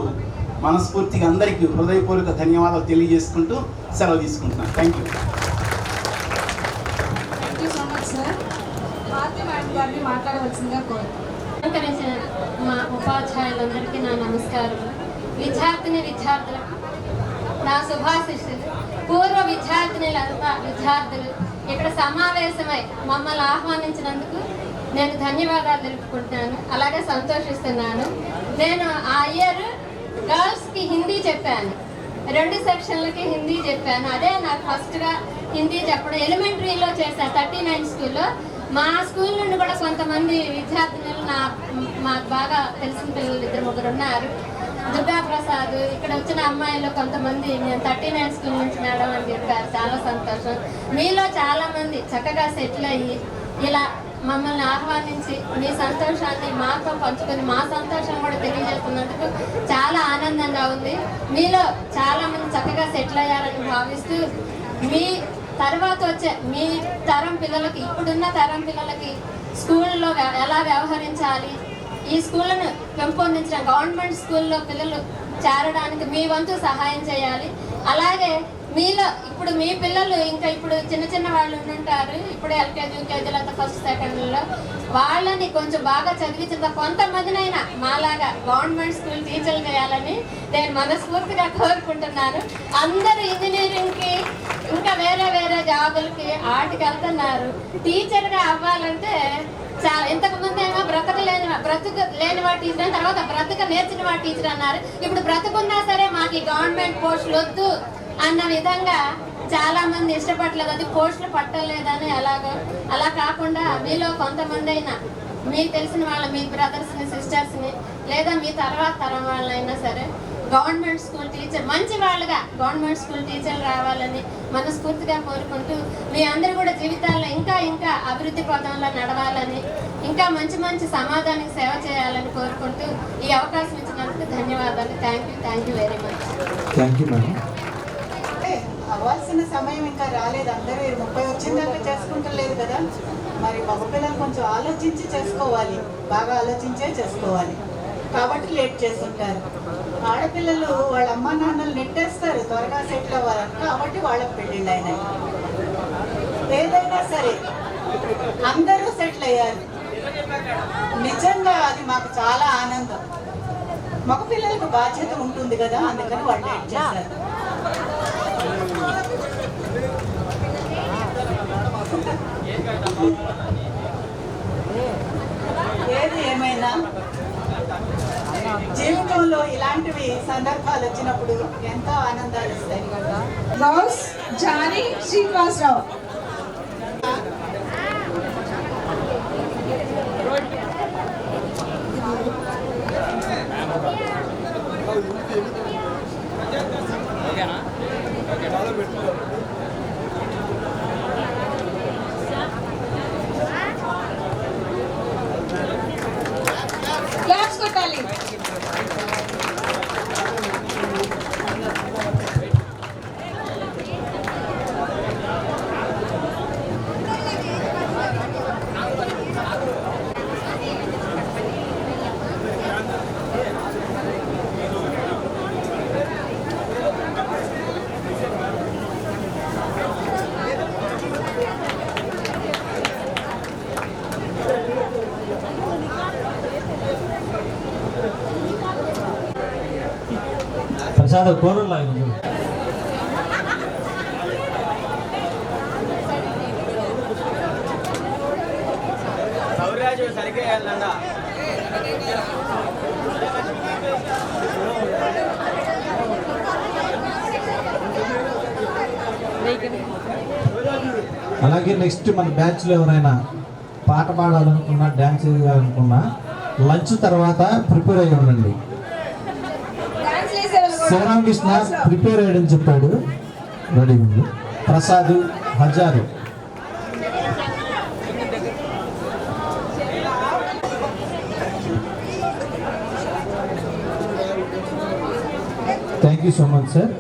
మనస్ఫూర్తిగా అందరికీ హృదయపూర్వక ధన్యవాదాలు తెలియజేసుకుంటూ సెలవు తీసుకుంటున్నాను. Thank you. Thank you so much sir. Bharati madam గారిని మాట్లాడవలసిందిగా అలంకరించిన మా ఉపాధ్యాయులందరికీ నా నమస్కారం. విద్యార్థులకు నా శుభాశిష్యులు. పూర్వ విద్యార్థులు ఇక్కడ సమావేశమై మమ్మల్ని ఆహ్వానించినందుకు నేను ధన్యవాదాలు తెలుపుకుంటున్నాను, అలాగే సంతోషిస్తున్నాను. నేను ఆ ఇయర్ గర్ల్స్కి హిందీ చెప్పాను, 2 సెక్షన్లకి హిందీ చెప్పాను. అదే నాకు ఫస్ట్గా హిందీ చెప్పడం. ఎలిమెంటరీలో చేశాను 39 స్కూల్లో. మా స్కూల్ నుండి కూడా కొంతమంది విద్యార్థినులు మాకు బాగా తెలిసిన పిల్లలు 2-3 ఉన్నారు. దుర్గా ప్రసాద్, ఇక్కడ వచ్చిన అమ్మాయిలు కొంతమంది మేము 39 స్కూల్ నుంచి మేడం అని చెప్పారు. చాలా సంతోషం. మీలో చాలామంది చక్కగా సెటిల్ అయ్యి ఇలా మమ్మల్ని ఆహ్వానించి మీ సంతోషాన్ని మాతో పంచుకొని మా సంతోషం కూడా తెలియజేస్తున్నందుకు చాలా ఆనందంగా ఉంది. మీలో చాలామంది చక్కగా సెటిల్ అయ్యారని భావిస్తూ మీ తర్వాత వచ్చే మీ తరం పిల్లలకి, ఇప్పుడున్న తరం పిల్లలకి స్కూల్లో ఎలా వ్యవహరించాలి, ఈ స్కూళ్ళను పెంపొందించిన గవర్నమెంట్ స్కూల్లో పిల్లలు చేరడానికి మీ వంతు సహాయం చేయాలి. అలాగే మీలో ఇప్పుడు మీ పిల్లలు ఇంకా ఇప్పుడు చిన్న చిన్న వాళ్ళు ఉంటారు, ఇప్పుడు ఎల్కేజీ యూకేజీ లేదా ఫస్ట్ సెకండ్లో వాళ్ళని కొంచెం బాగా చదివించిన కొంతమందినైనా మాలాగా గవర్నమెంట్ స్కూల్ టీచర్లు చేయాలని నేను మనస్ఫూర్తిగా కోరుకుంటున్నాను. అందరూ ఇంజనీరింగ్కి ఇంకా వేరే వేరే జాబులకి ఆటికి వెళ్తున్నారు. టీచర్గా అవ్వాలంటే చాలా ఇంతకుముందు ఏమో బ్రతుకు లేని వాడు టీచర్ అని, తర్వాత బ్రతుక నేర్చిన వాడు టీచర్ అన్నారు. ఇప్పుడు బ్రతుకున్నా సరే మాకు ఈ గవర్నమెంట్ పోస్టులు వద్దు అన్న విధంగా చాలా మంది ఇష్టపడలేదు, అది పోస్టులు పట్టలేదని. అలా కాకుండా మీలో కొంతమంది అయినా మీకు తెలిసిన వాళ్ళ మీ బ్రదర్స్ని సిస్టర్స్ని లేదా మీ తర్వాత తరం వాళ్ళైనా సరే గవర్నమెంట్ స్కూల్ టీచర్ మంచి వాళ్ళుగా గవర్నమెంట్ స్కూల్ టీచర్లు రావాలని మనస్ఫూర్తిగా కోరుకుంటూ మీ అందరూ కూడా జీవితాల్లో ఇంకా ఇంకా అభివృద్ధి పదంలో నడవాలని ఇంకా మంచి మంచి సమాజానికి సేవ చేయాలని కోరుకుంటూ ఈ అవకాశం ఇచ్చినందుకు ధన్యవాదాలు. Thank you very much. Thank you madam. అవ్వాల్సిన సమయం ఇంకా రాలేదు. అందరూ 30 వచ్చిందాకా చేసుకుంటలేదు కదా. మరి మగపిల్లలు కొంచెం ఆలోచించి చేసుకోవాలి, బాగా ఆలోచించే చేసుకోవాలి. కాబట్టి లేట్ చేస్తుంటారు. ఆడపిల్లలు వాళ్ళ అమ్మా నాన్నలు నెట్టేస్తారు త్వరగా సెటిల్ అవ్వాలని, కాబట్టి వాళ్ళకి పెళ్ళిళ్ళు అయినాయి. ఏదైనా సరే అందరూ సెటిల్ అయ్యారు. నిజంగా అది మాకు చాలా ఆనందం. మగపిల్లలకు బాధ్యత ఉంటుంది కదా, అందుకని వాళ్ళు లేట్ చేశారు. ఏది ఏమైనా జీవితంలో ఇలాంటివి సందర్భాలు వచ్చినప్పుడు ఎంతో ఆనందాలు ఇస్తాయి. Rose Johnny Srinivasarao. క్లాప్స్ కొట్టాలి. ప్రసాద్ కోరలా సౌరాజు సరిగ్గా వెళ్ళండా. అలాగే నెక్స్ట్ మన బ్యాచ్లో ఎవరైనా పాట పాడాలనుకున్నా డ్యాన్స్ చేయాలనుకున్నా లంచ్ తర్వాత ప్రిపేర్ అయ్యి ఉండండి. శివరామకృష్ణ ప్రిపేర్ అయ్యాడని చెప్పాడు, రెడీ ఉంది. ప్రసాద్ హజారు. Thank you so much sir.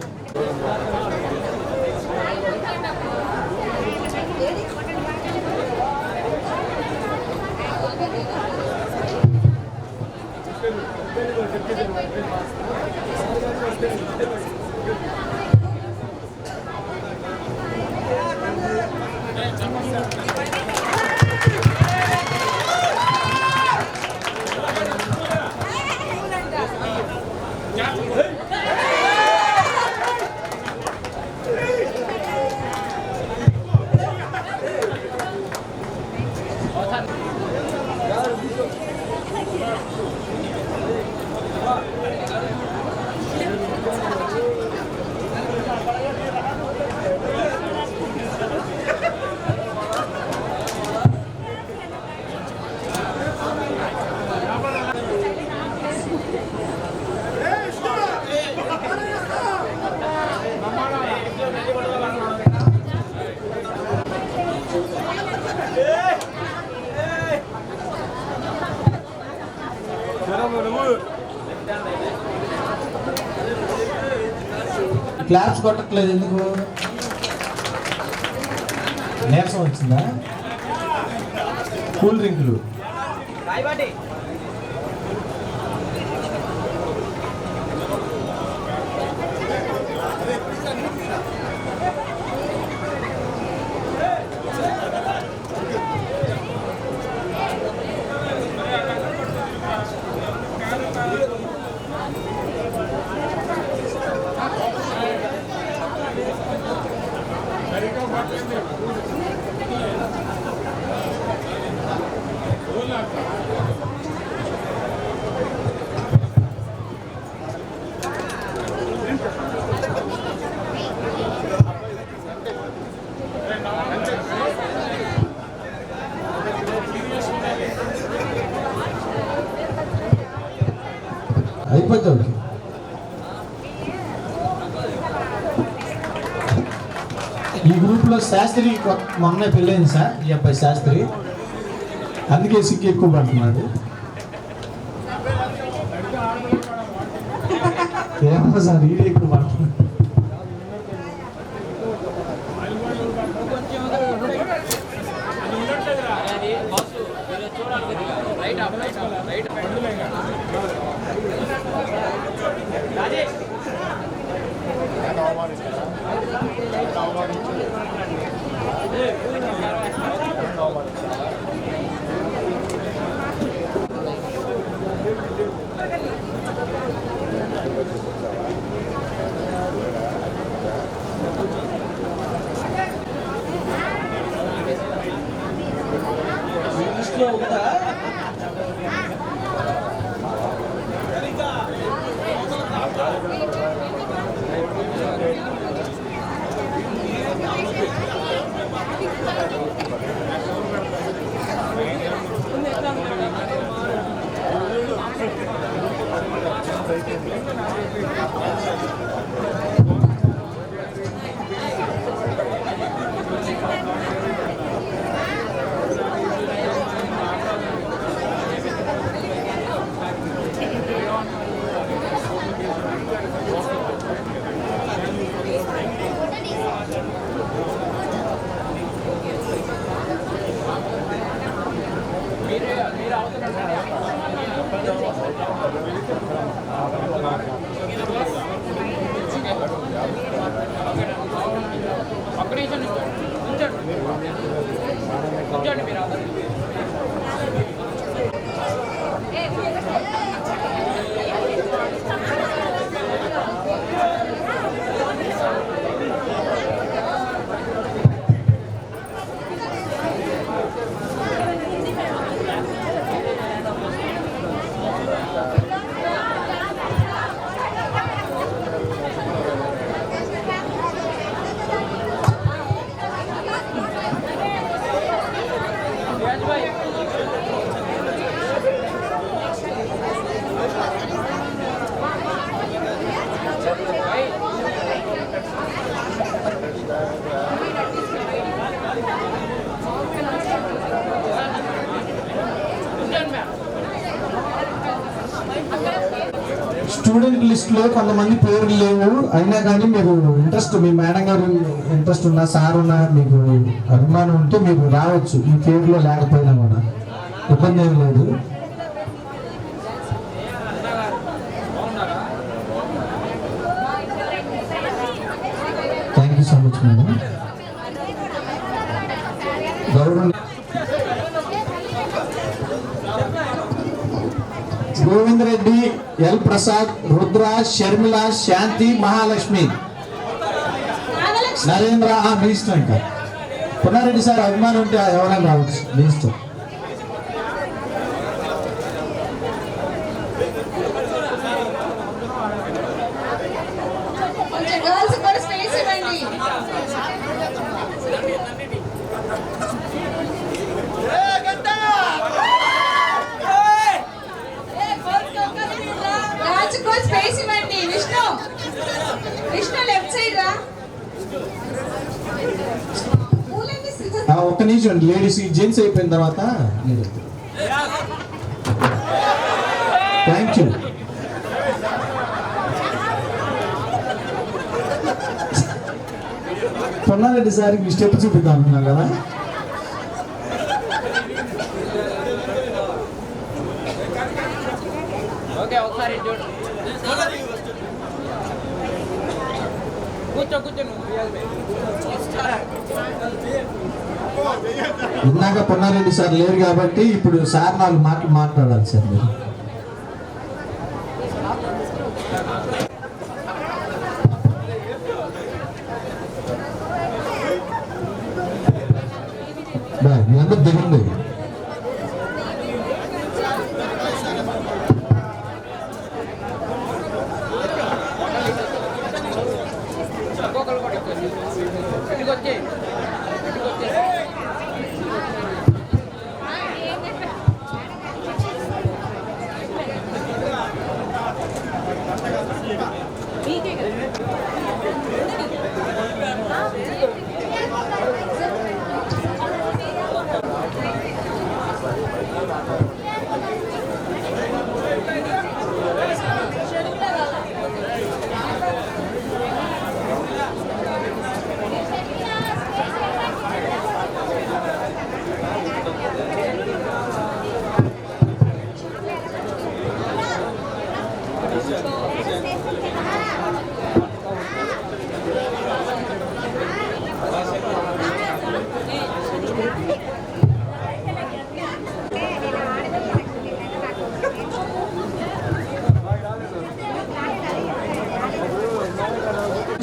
Claps కొట్టట్లేదు ఎందుకు? నీరసం వచ్చిందా? కూల్ డ్రింకులు అయిపోతుంది. ఈ గ్రూప్లో శాస్త్రి మొన్నే పెళ్ళైంది సార్, ఈ అబ్బాయి శాస్త్రి, అందుకే సిక్కు ఎక్కువ పడుతున్నాడు. ఏమో సార్ ఇది ఎక్కువ పడుతున్నాడు. స్టూడెంట్ లిస్ట్లో కొంతమంది పేర్లు లేవు, అయినా కానీ మీరు ఇంట్రెస్ట్, మీ మేడం గారు ఇంట్రెస్ట్ ఉన్నా, సార్ ఉన్నా, మీకు అభిమానం ఉంటే మీరు రావచ్చు. ఈ పేరులో లేకపోయినా కూడా ఇబ్బంది ఏం లేదు. Thank you so much madam. గౌరవం గోవింద్ రెడ్డి, ఎల్ ప్రసాద్, రుద్ర, షర్మిల, శాంతి, మహాలక్ష్మి, నరేంద్ర. మీ ఇష్టం. ఇంకా పున్నారెడ్డి సార్ అభిమానం ఉంటే ఎవరైనా రావచ్చు, మీ ఇష్టం. ఒక్క నిమిషం, లేడీస్ జెంట్స్ అయిపోయిన తర్వాత థ్యాంక్ యూ. పొన్నారెడ్డి సార్కి స్టెప్ చూపిద్దాం అనుకున్నాం కదా. ఇందాక పొన్నారెడ్డి సార్ లేరు కాబట్టి ఇప్పుడు సార్ 4 మాటలు మాట్లాడాలి సార్ మీరు. మీ అందరు దిగండి.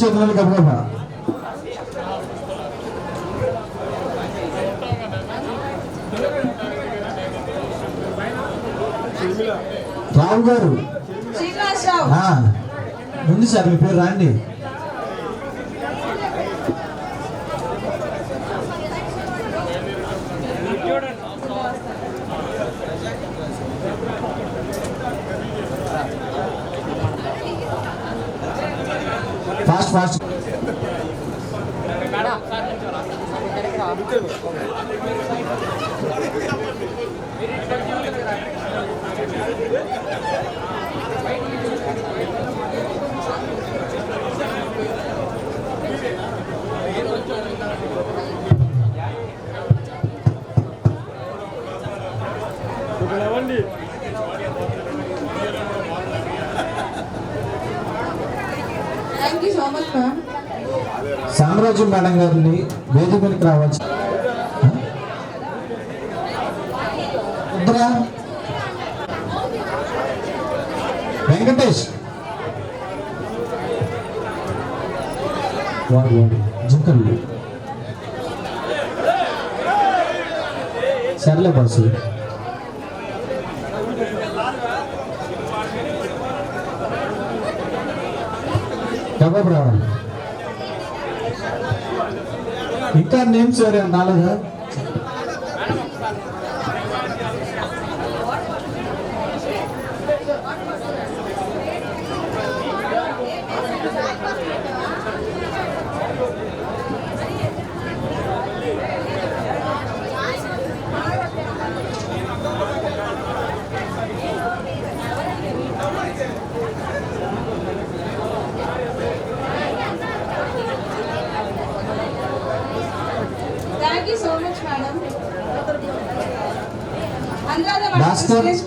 చేతులని గబగబా. రావు గారు ముందు సార్ మీ పేరు రాండి. Fast fast. Thank you so much ma'am. సామ్రాజ్యం మేడం గారిని వేదికకి రావచ్చు. వెంకటేష్ వాడు జింకలు సర్లే బాసు. కబాబ్ రావాలి. ఇంకా నేమ్స్ ఎవరైనా రాలేదా? Thank you so much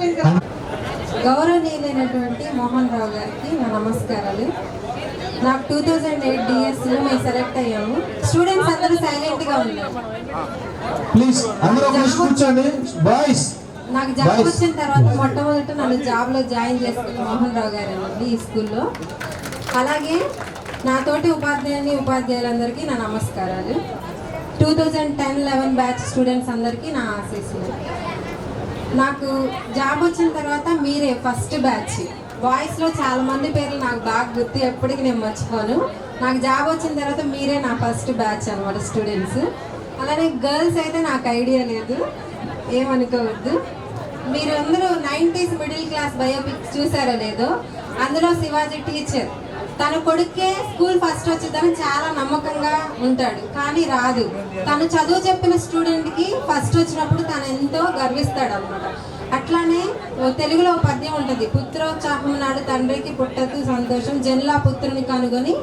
madam. గౌరవనీయులైనటువంటి మోహన్ రావు గారికి నా నమస్కారాలు. నాకు 2008 డిఎస్లో మేము సెలెక్ట్ అయ్యాము. స్టూడెంట్స్ అందరూ సైలెంట్గా ఉన్నారు ప్లీజ్. అందరూ కూర్చోండి బాయ్స్. నాకు జాబ్ వచ్చిన తర్వాత మొట్టమొదట నన్ను జాబ్లో జాయిన్ చేసుకున్న మోహన్ రావు గారు అండి ఈ స్కూల్లో. అలాగే నాతోటి ఉపాధ్యాయులందరికీ నా నమస్కారాలు. 2010-11 బ్యాచ్ స్టూడెంట్స్ అందరికీ నా ఆశీస్సులు. నాకు జాబ్ వచ్చిన తర్వాత మీరే ఫస్ట్ బ్యాచ్. బాయ్స్లో చాలామంది పేర్లు నాకు బాగా గుర్తు, ఎప్పటికీ నేను మర్చిపోను. నాకు జాబ్ వచ్చిన తర్వాత మీరే నా ఫస్ట్ బ్యాచ్ అనమాట స్టూడెంట్స్. అలానే గర్ల్స్ అయితే నాకు ఐడియా లేదు, ఏమనుకోవద్దు. మీరు అందరూ 90s మిడిల్ క్లాస్ బయోపిక్స్ చూసారో లేదో, అందులో శివాజీ టీచర్ తన కొడుకే స్కూల్ ఫస్ట్ వచ్చిందని చాలా నమ్మకంగా ఉంటాడు, కానీ రాదు. తను చదువు చెప్పిన స్టూడెంట్కి ఫస్ట్ వచ్చినప్పుడు తను ఎంతో గర్విస్తాడు అనమాట. అట్లానే తెలుగులో పద్యం ఉంటుంది, పుత్రోత్సాహం నాడు తండ్రికి పుట్టదు సంతోషం, జన్లా పుత్రుని కనుగొని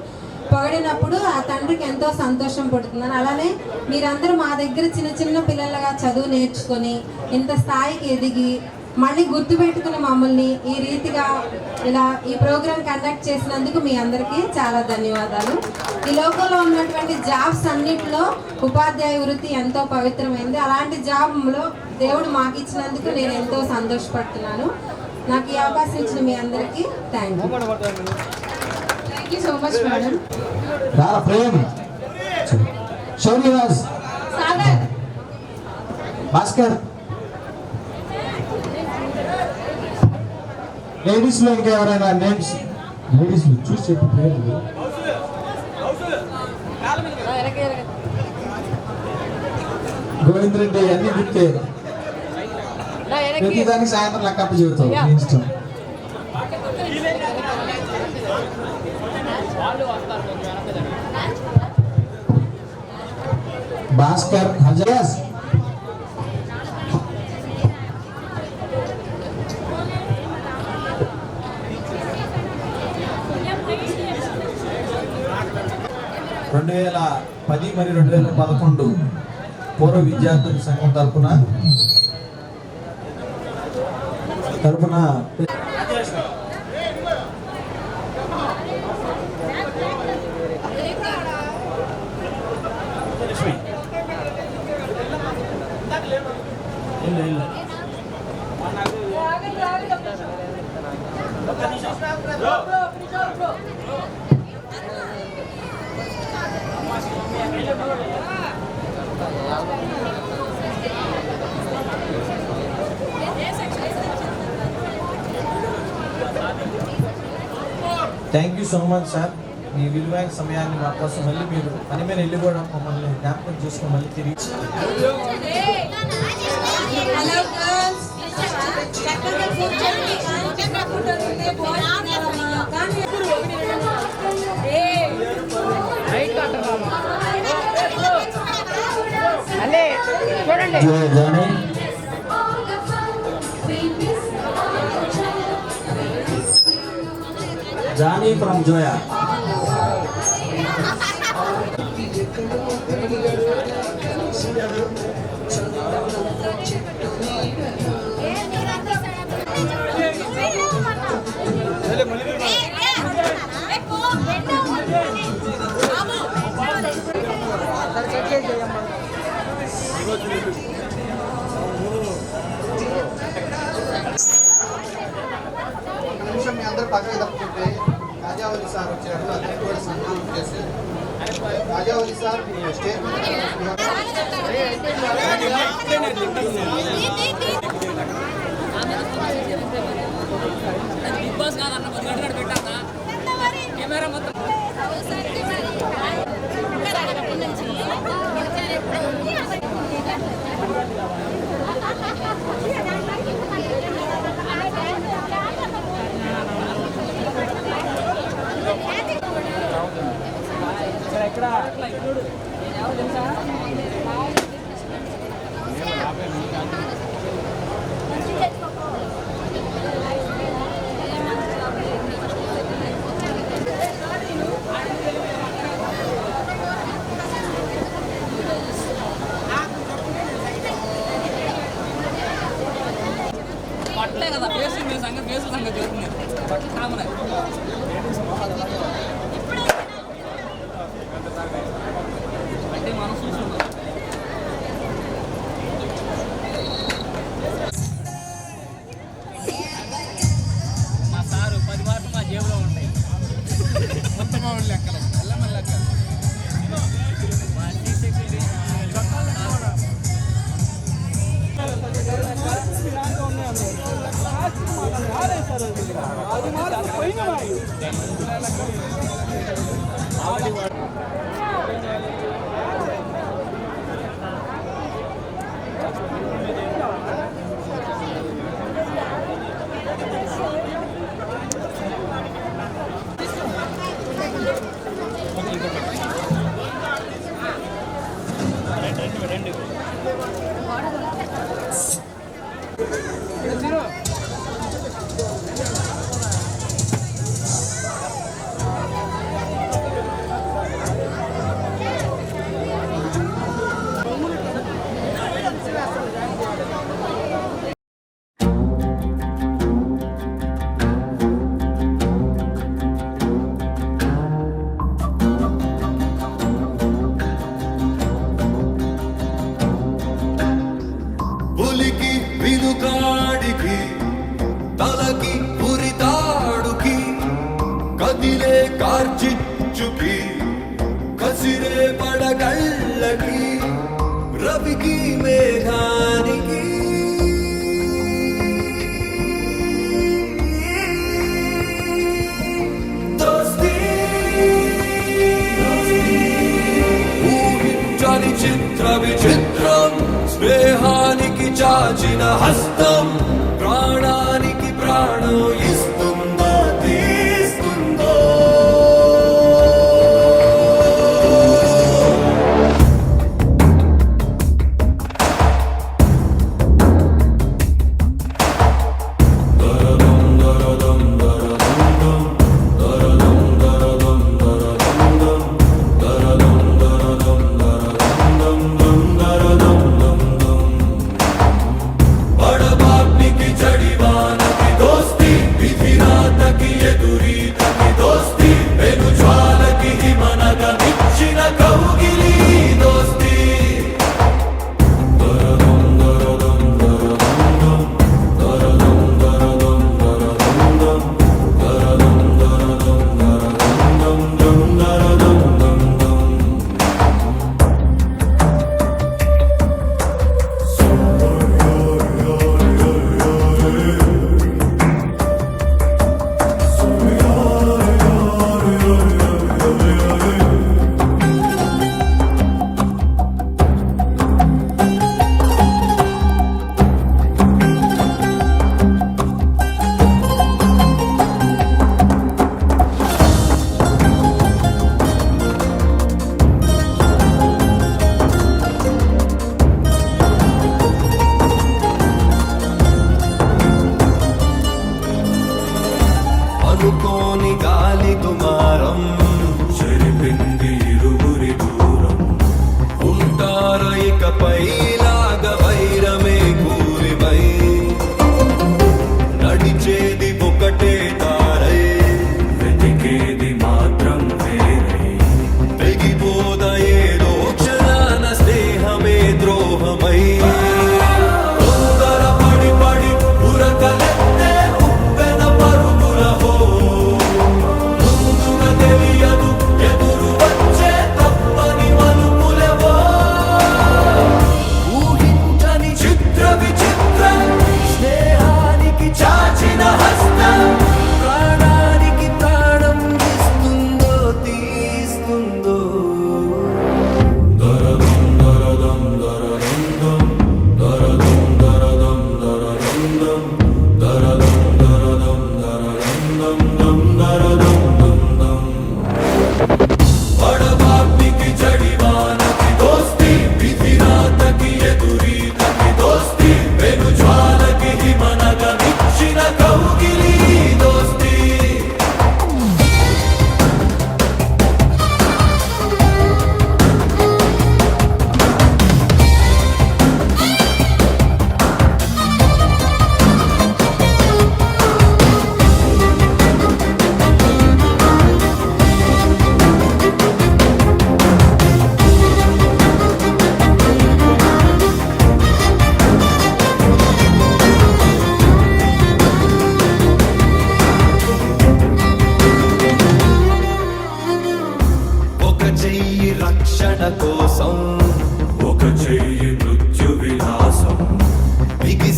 పొగిడినప్పుడు ఆ తండ్రికి ఎంతో సంతోషం పుడుతుందని. అలానే మీరందరూ మా దగ్గర చిన్న చిన్న పిల్లలుగా చదువు నేర్చుకొని ఇంత స్థాయికి ఎదిగి మళ్ళీ గుర్తుపెట్టుకుని మమ్మల్ని ఈ రీతిగా ఇలా ఈ ప్రోగ్రామ్ కండక్ట్ చేసినందుకు మీ అందరికీ చాలా ధన్యవాదాలు. ఈ లోకంలో ఉన్నటువంటి జాబ్స్ అన్నింటిలో ఉపాధ్యాయ వృత్తి ఎంతో పవిత్రమైంది. అలాంటి జాబ్లో దేవుడు మాకు ఇచ్చినందుకు నేను ఎంతో సంతోషపడుతున్నాను. నాకు ఈ అవకాశం ఇచ్చిన మీ అందరికీ thank you so much madam. Prem, Shauryaraj, Bhaskar. Ladies లో ఇంకా ఎవరైనా నేమ్స్? లేడీస్ చూసి చెప్పి పేర్లు. గోవింద్ రెడ్డి అన్ని గుర్తే, ప్రతిదానికి సాయంత్రం లెక్కప్ప చెబుతావు నీ ఇష్టం. భాస్కర్, హజాజ్, మరియు 2011 పూర్వ విద్యార్థుల సంఘం తరపున thank you so much sir. మీ విలువైన సమయాన్ని మా కోసం మళ్ళీ మీరు పని మీద వెళ్ళి కూడా మమ్మల్ని జ్ఞాపకం చేసుకుని మళ్ళీ తిరిగి హలో గర్ల్స్, చక్కగా కూర్చోండి. చక్కగా కూర్చోండి. Johnny from Zoya. నిమిషం మీ అందరూ పక్కకి తప్పుకుంటే రాజావళి సార్ వచ్చారు, అందరికీ కూడా సన్మానం చేసి రాజావళి సార్ మీ స్టేజ్ బిగ్ బాస్ కాదన్న పెట్టాక కెమెరా మొత్తం పట్టలే కదా ఫేస్ సంగతి జరుగుతుంది పట్ల కామన్ అంటే మనం చూస్తున్నాం. మా సారు 10 మార్కులు మా జేబులో ఉంటాయి. మొత్తం లెక్కలు ఎల్లమల్ల లెక్కలు మా పులికి వినుగాడికి తలకి ఉరితాడుకి కదిలే కార్చిచ్చుకి కసిరే పడగళ్ళకి రవికి మేఘానికి దోస్తీ ఊహించని చిత్ర విచిత్రం స్నేహానికి చాచిన హస్తం ప్రాణానికి ప్రాణం ఇస్తుందో తీస్తుందో బడబాగ్ని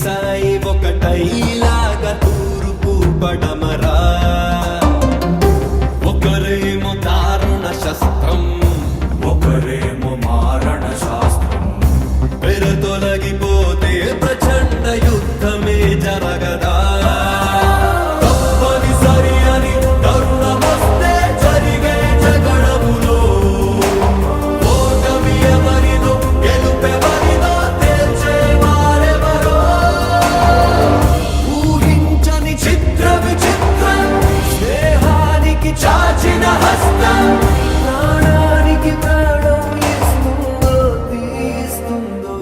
సాయి ఒకటైలాగా తూర్పు పడమరా ఒకరేమో దారుణ శస్త్రం ఒకరేమో మారణ శాస్త్రం పెరతొలగిపోతే ప్రచండ యుద్ధమే జరగదా తప్పనిసరి అని తరుణమొస్తే జరిగే జగడములో ఓటమి ఎవరిదో గెలుపెవరిదో తేల్చేవారెవరో ఊహించని చిత్ర విచిత్రం స్నేహానికి చాచిన హస్తం ప్రాణానికి ప్రాణం ఇస్తుందో తీస్తుందో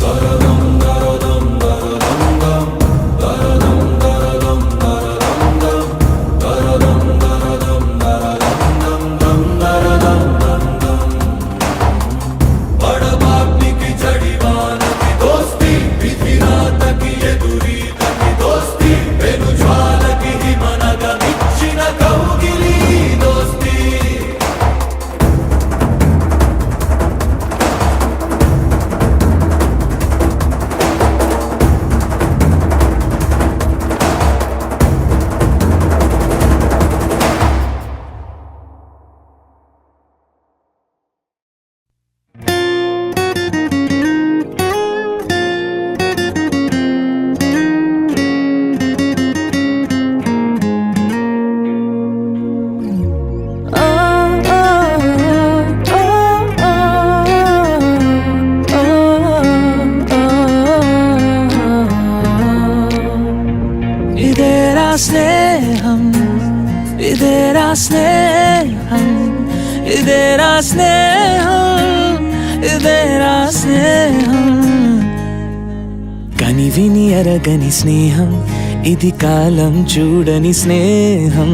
దరదం దరదం దరదం దరదం దరదం దరదం దరదం దరదం దరదం దరదం బడబాగ్నికి జడివానకి దోస్తి విధిరాతకి ఎదురీతకి దోస్తి వెనుజ్వాలకి హిమనగమిచ్చిన కౌగిలి దోస్తి ఇదేరా స్నేహం ఇదేరా స్నేహం ఇదేరా స్నేహం ఇదేరా స్నేహం కని విని అరగని స్నేహం ఇది కాలం చూడని స్నేహం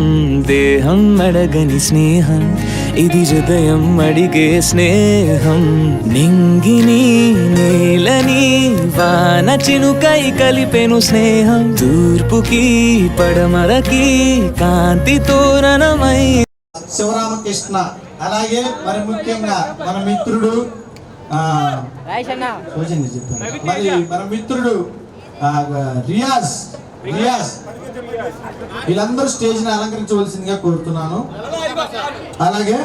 దేహం అడగని స్నేహం ఇది హృదయం అడిగే స్నేహం నింగిని నేలని వాన చినుకై కలిపెను స్నేహం తూర్పుకి పడమరకి కాంతి తోరణమై శివరామకృష్ణ. అలాగే మరి ముఖ్యంగా మన మిత్రుడు సోజని చెప్పాను. మరి మన మిత్రుడు రియాజ్ రియాజ్ వీళ్ళందరూ స్టేజ్ని అలంకరించవలసిందిగా కోరుతున్నాను. అలాగే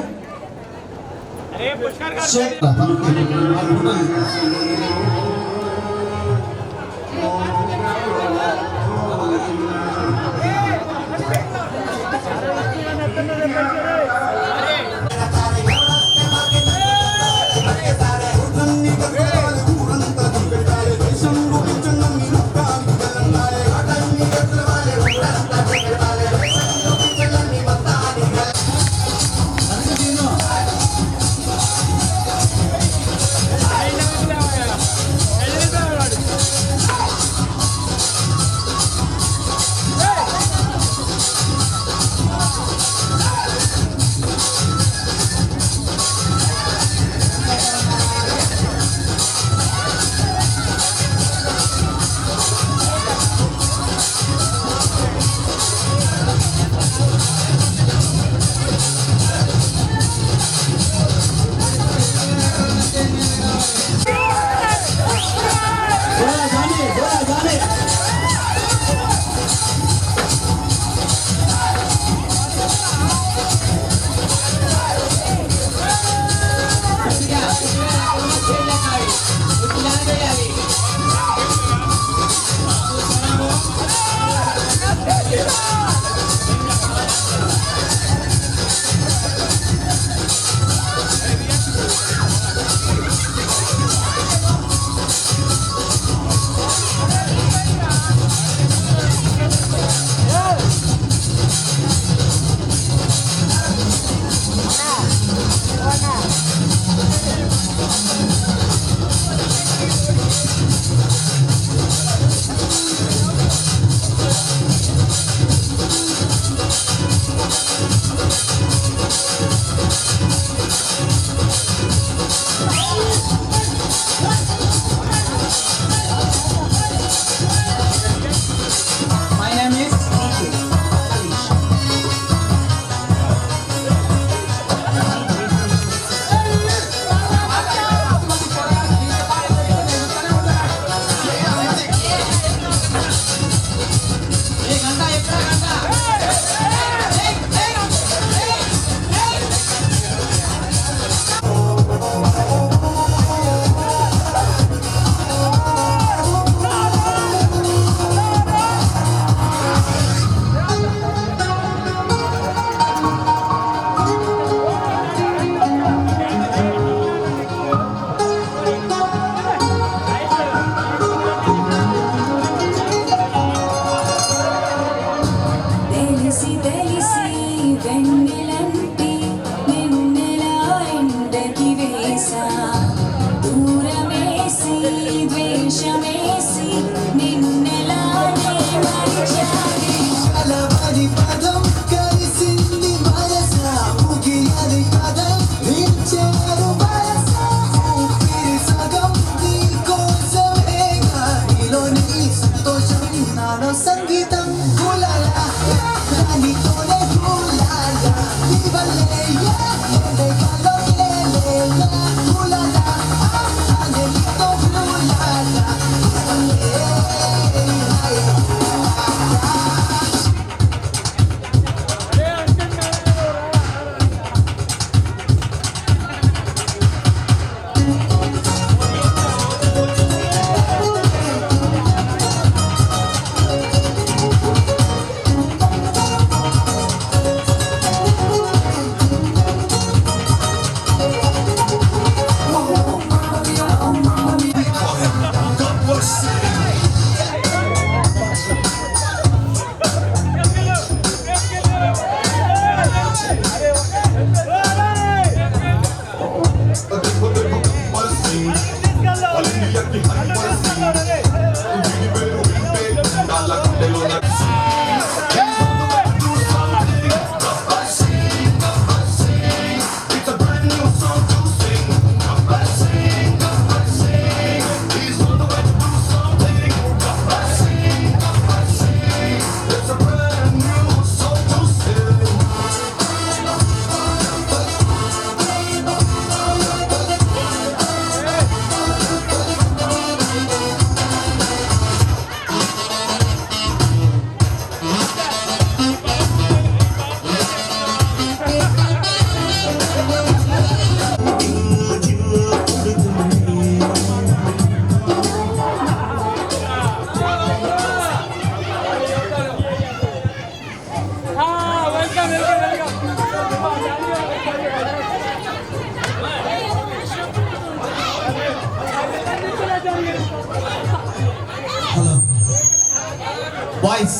బాయ్స్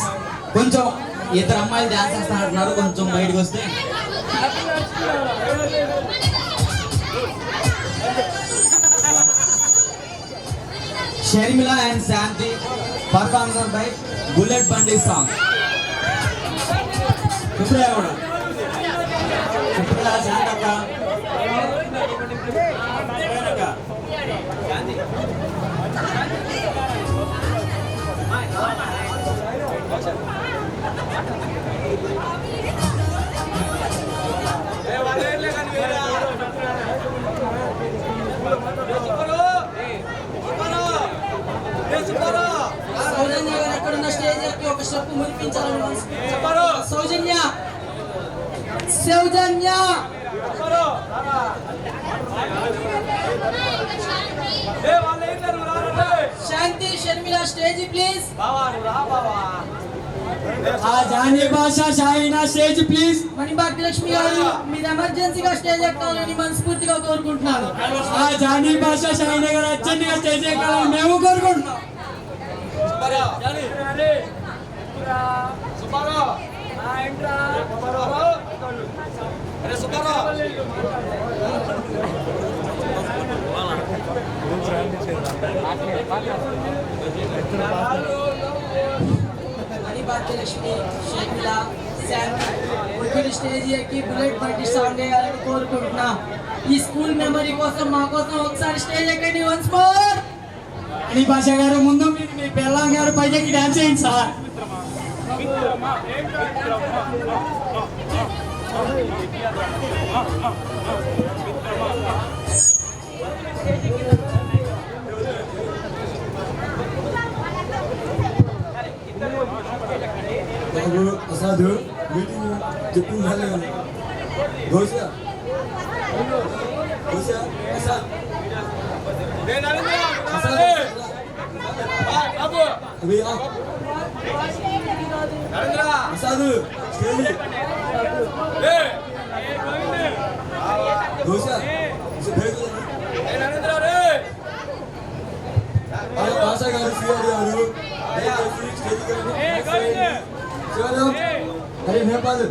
కొంచెం ఇద్దరు అమ్మాయిలు డాన్స్ చేస్తా అంటున్నారు, కొంచెం బయటకు వస్తే. Sharmila and Shanti performance by bullet బండి సాంగ్. శాంతక్క సౌజన్య గారు ఎక్కడున్న స్టేజ్ ఎక్కి ఒక స్టెప్ మురిపించాలని Soujanya Soujanya Shanti Sharmila stage please. Johnny Basha Shaina stage please. మణిభాగ్యలక్ష్మి గారు మీరు ఎమర్జెన్సీగా స్టేజ్ ఎక్కాలని మనస్ఫూర్తిగా కోరుకుంటున్నాను. జానీ భాషా షాయినా గారు అర్జెంట్గా స్టేజ్ ఎక్కాలని మేము కోరుకుంటున్నాం. మణిభాగ్యలక్ష్మి షర్మిల శాంతి స్టేజ్ ఎక్కి బుల్లెట్ బండి సాంగ్ వేయాలని కోరుకుంటున్నాం. ఈ స్కూల్ మెమరీ కోసం మా కోసం ఒకసారి స్టేజ్ ఎక్కండి వన్స్ మోర్. అని భాష గారు ముందు మీరు మీ పిల్లం గారు పైకి డాన్స్ చేయండి సార్. ప్రసాద్ మీటింగ్ చెప్పింది దోశ ప్రసాద్ దోశ భాషా గారు సిఆర్ గారు అరే నేపాల్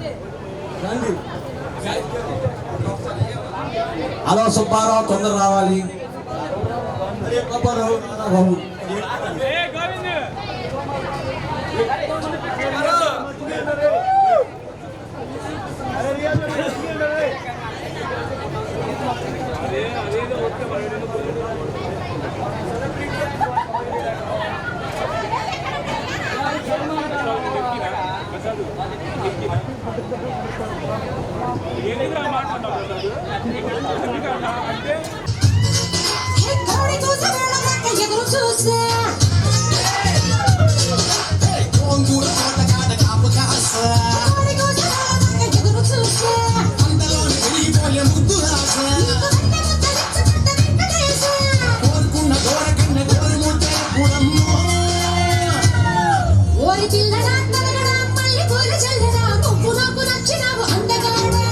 రండి. హలో సుబ్బారావు తొందర రావాలి. పాపారావు బాబు పిల్లడా మళ్ళీ పూల చల్లరా నువ్వు నాకు నచ్చినావు అందగాడా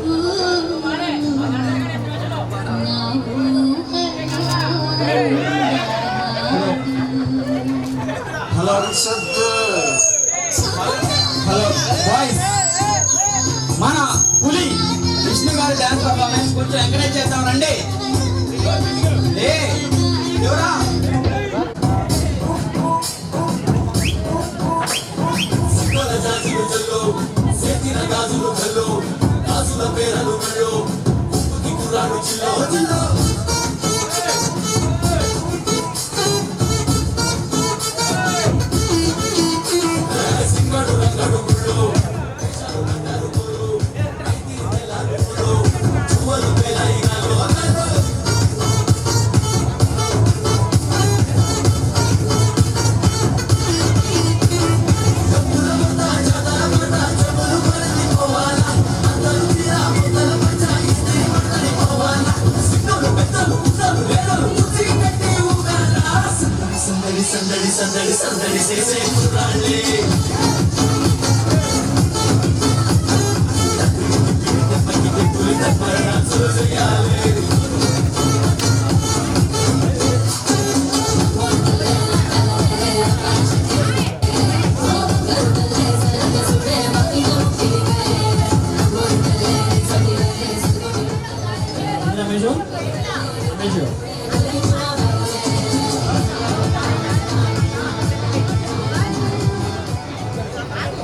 హలో హలో బాయ్స్, మన పులి విష్ణు గారి డాన్స్ పర్ఫార్మెన్స్ కొంచెం ఎంకరేజ్ చేద్దాం రండి. ఏ ఎవరా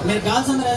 మీరు గాల్స్ అందరూ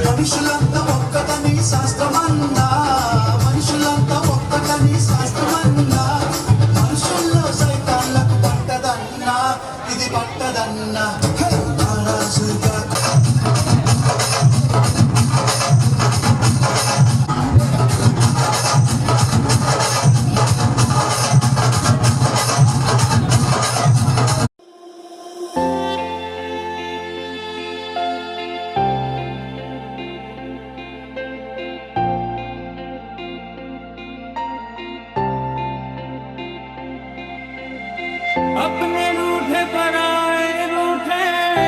మనుషులంతా ఒక్కటని శాస్త్రమన్నా, మనుషులంతా ఒక్కటని శాస్త్రమన్నా, మనుషుల్లో సైతాన్లకు పట్టదన్నా, ఇది పట్టదన్నా. अपने रूठे पराए रूठे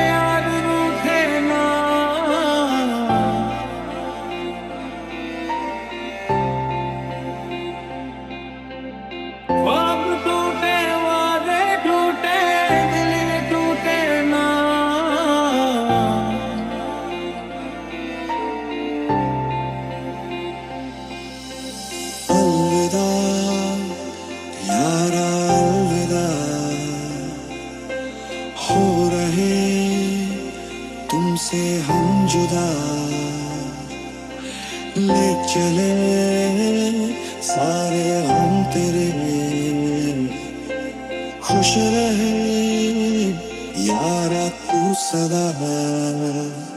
से हम जुदा ले चले सारे हम तेरे, खुश रहे यारा तू सदा।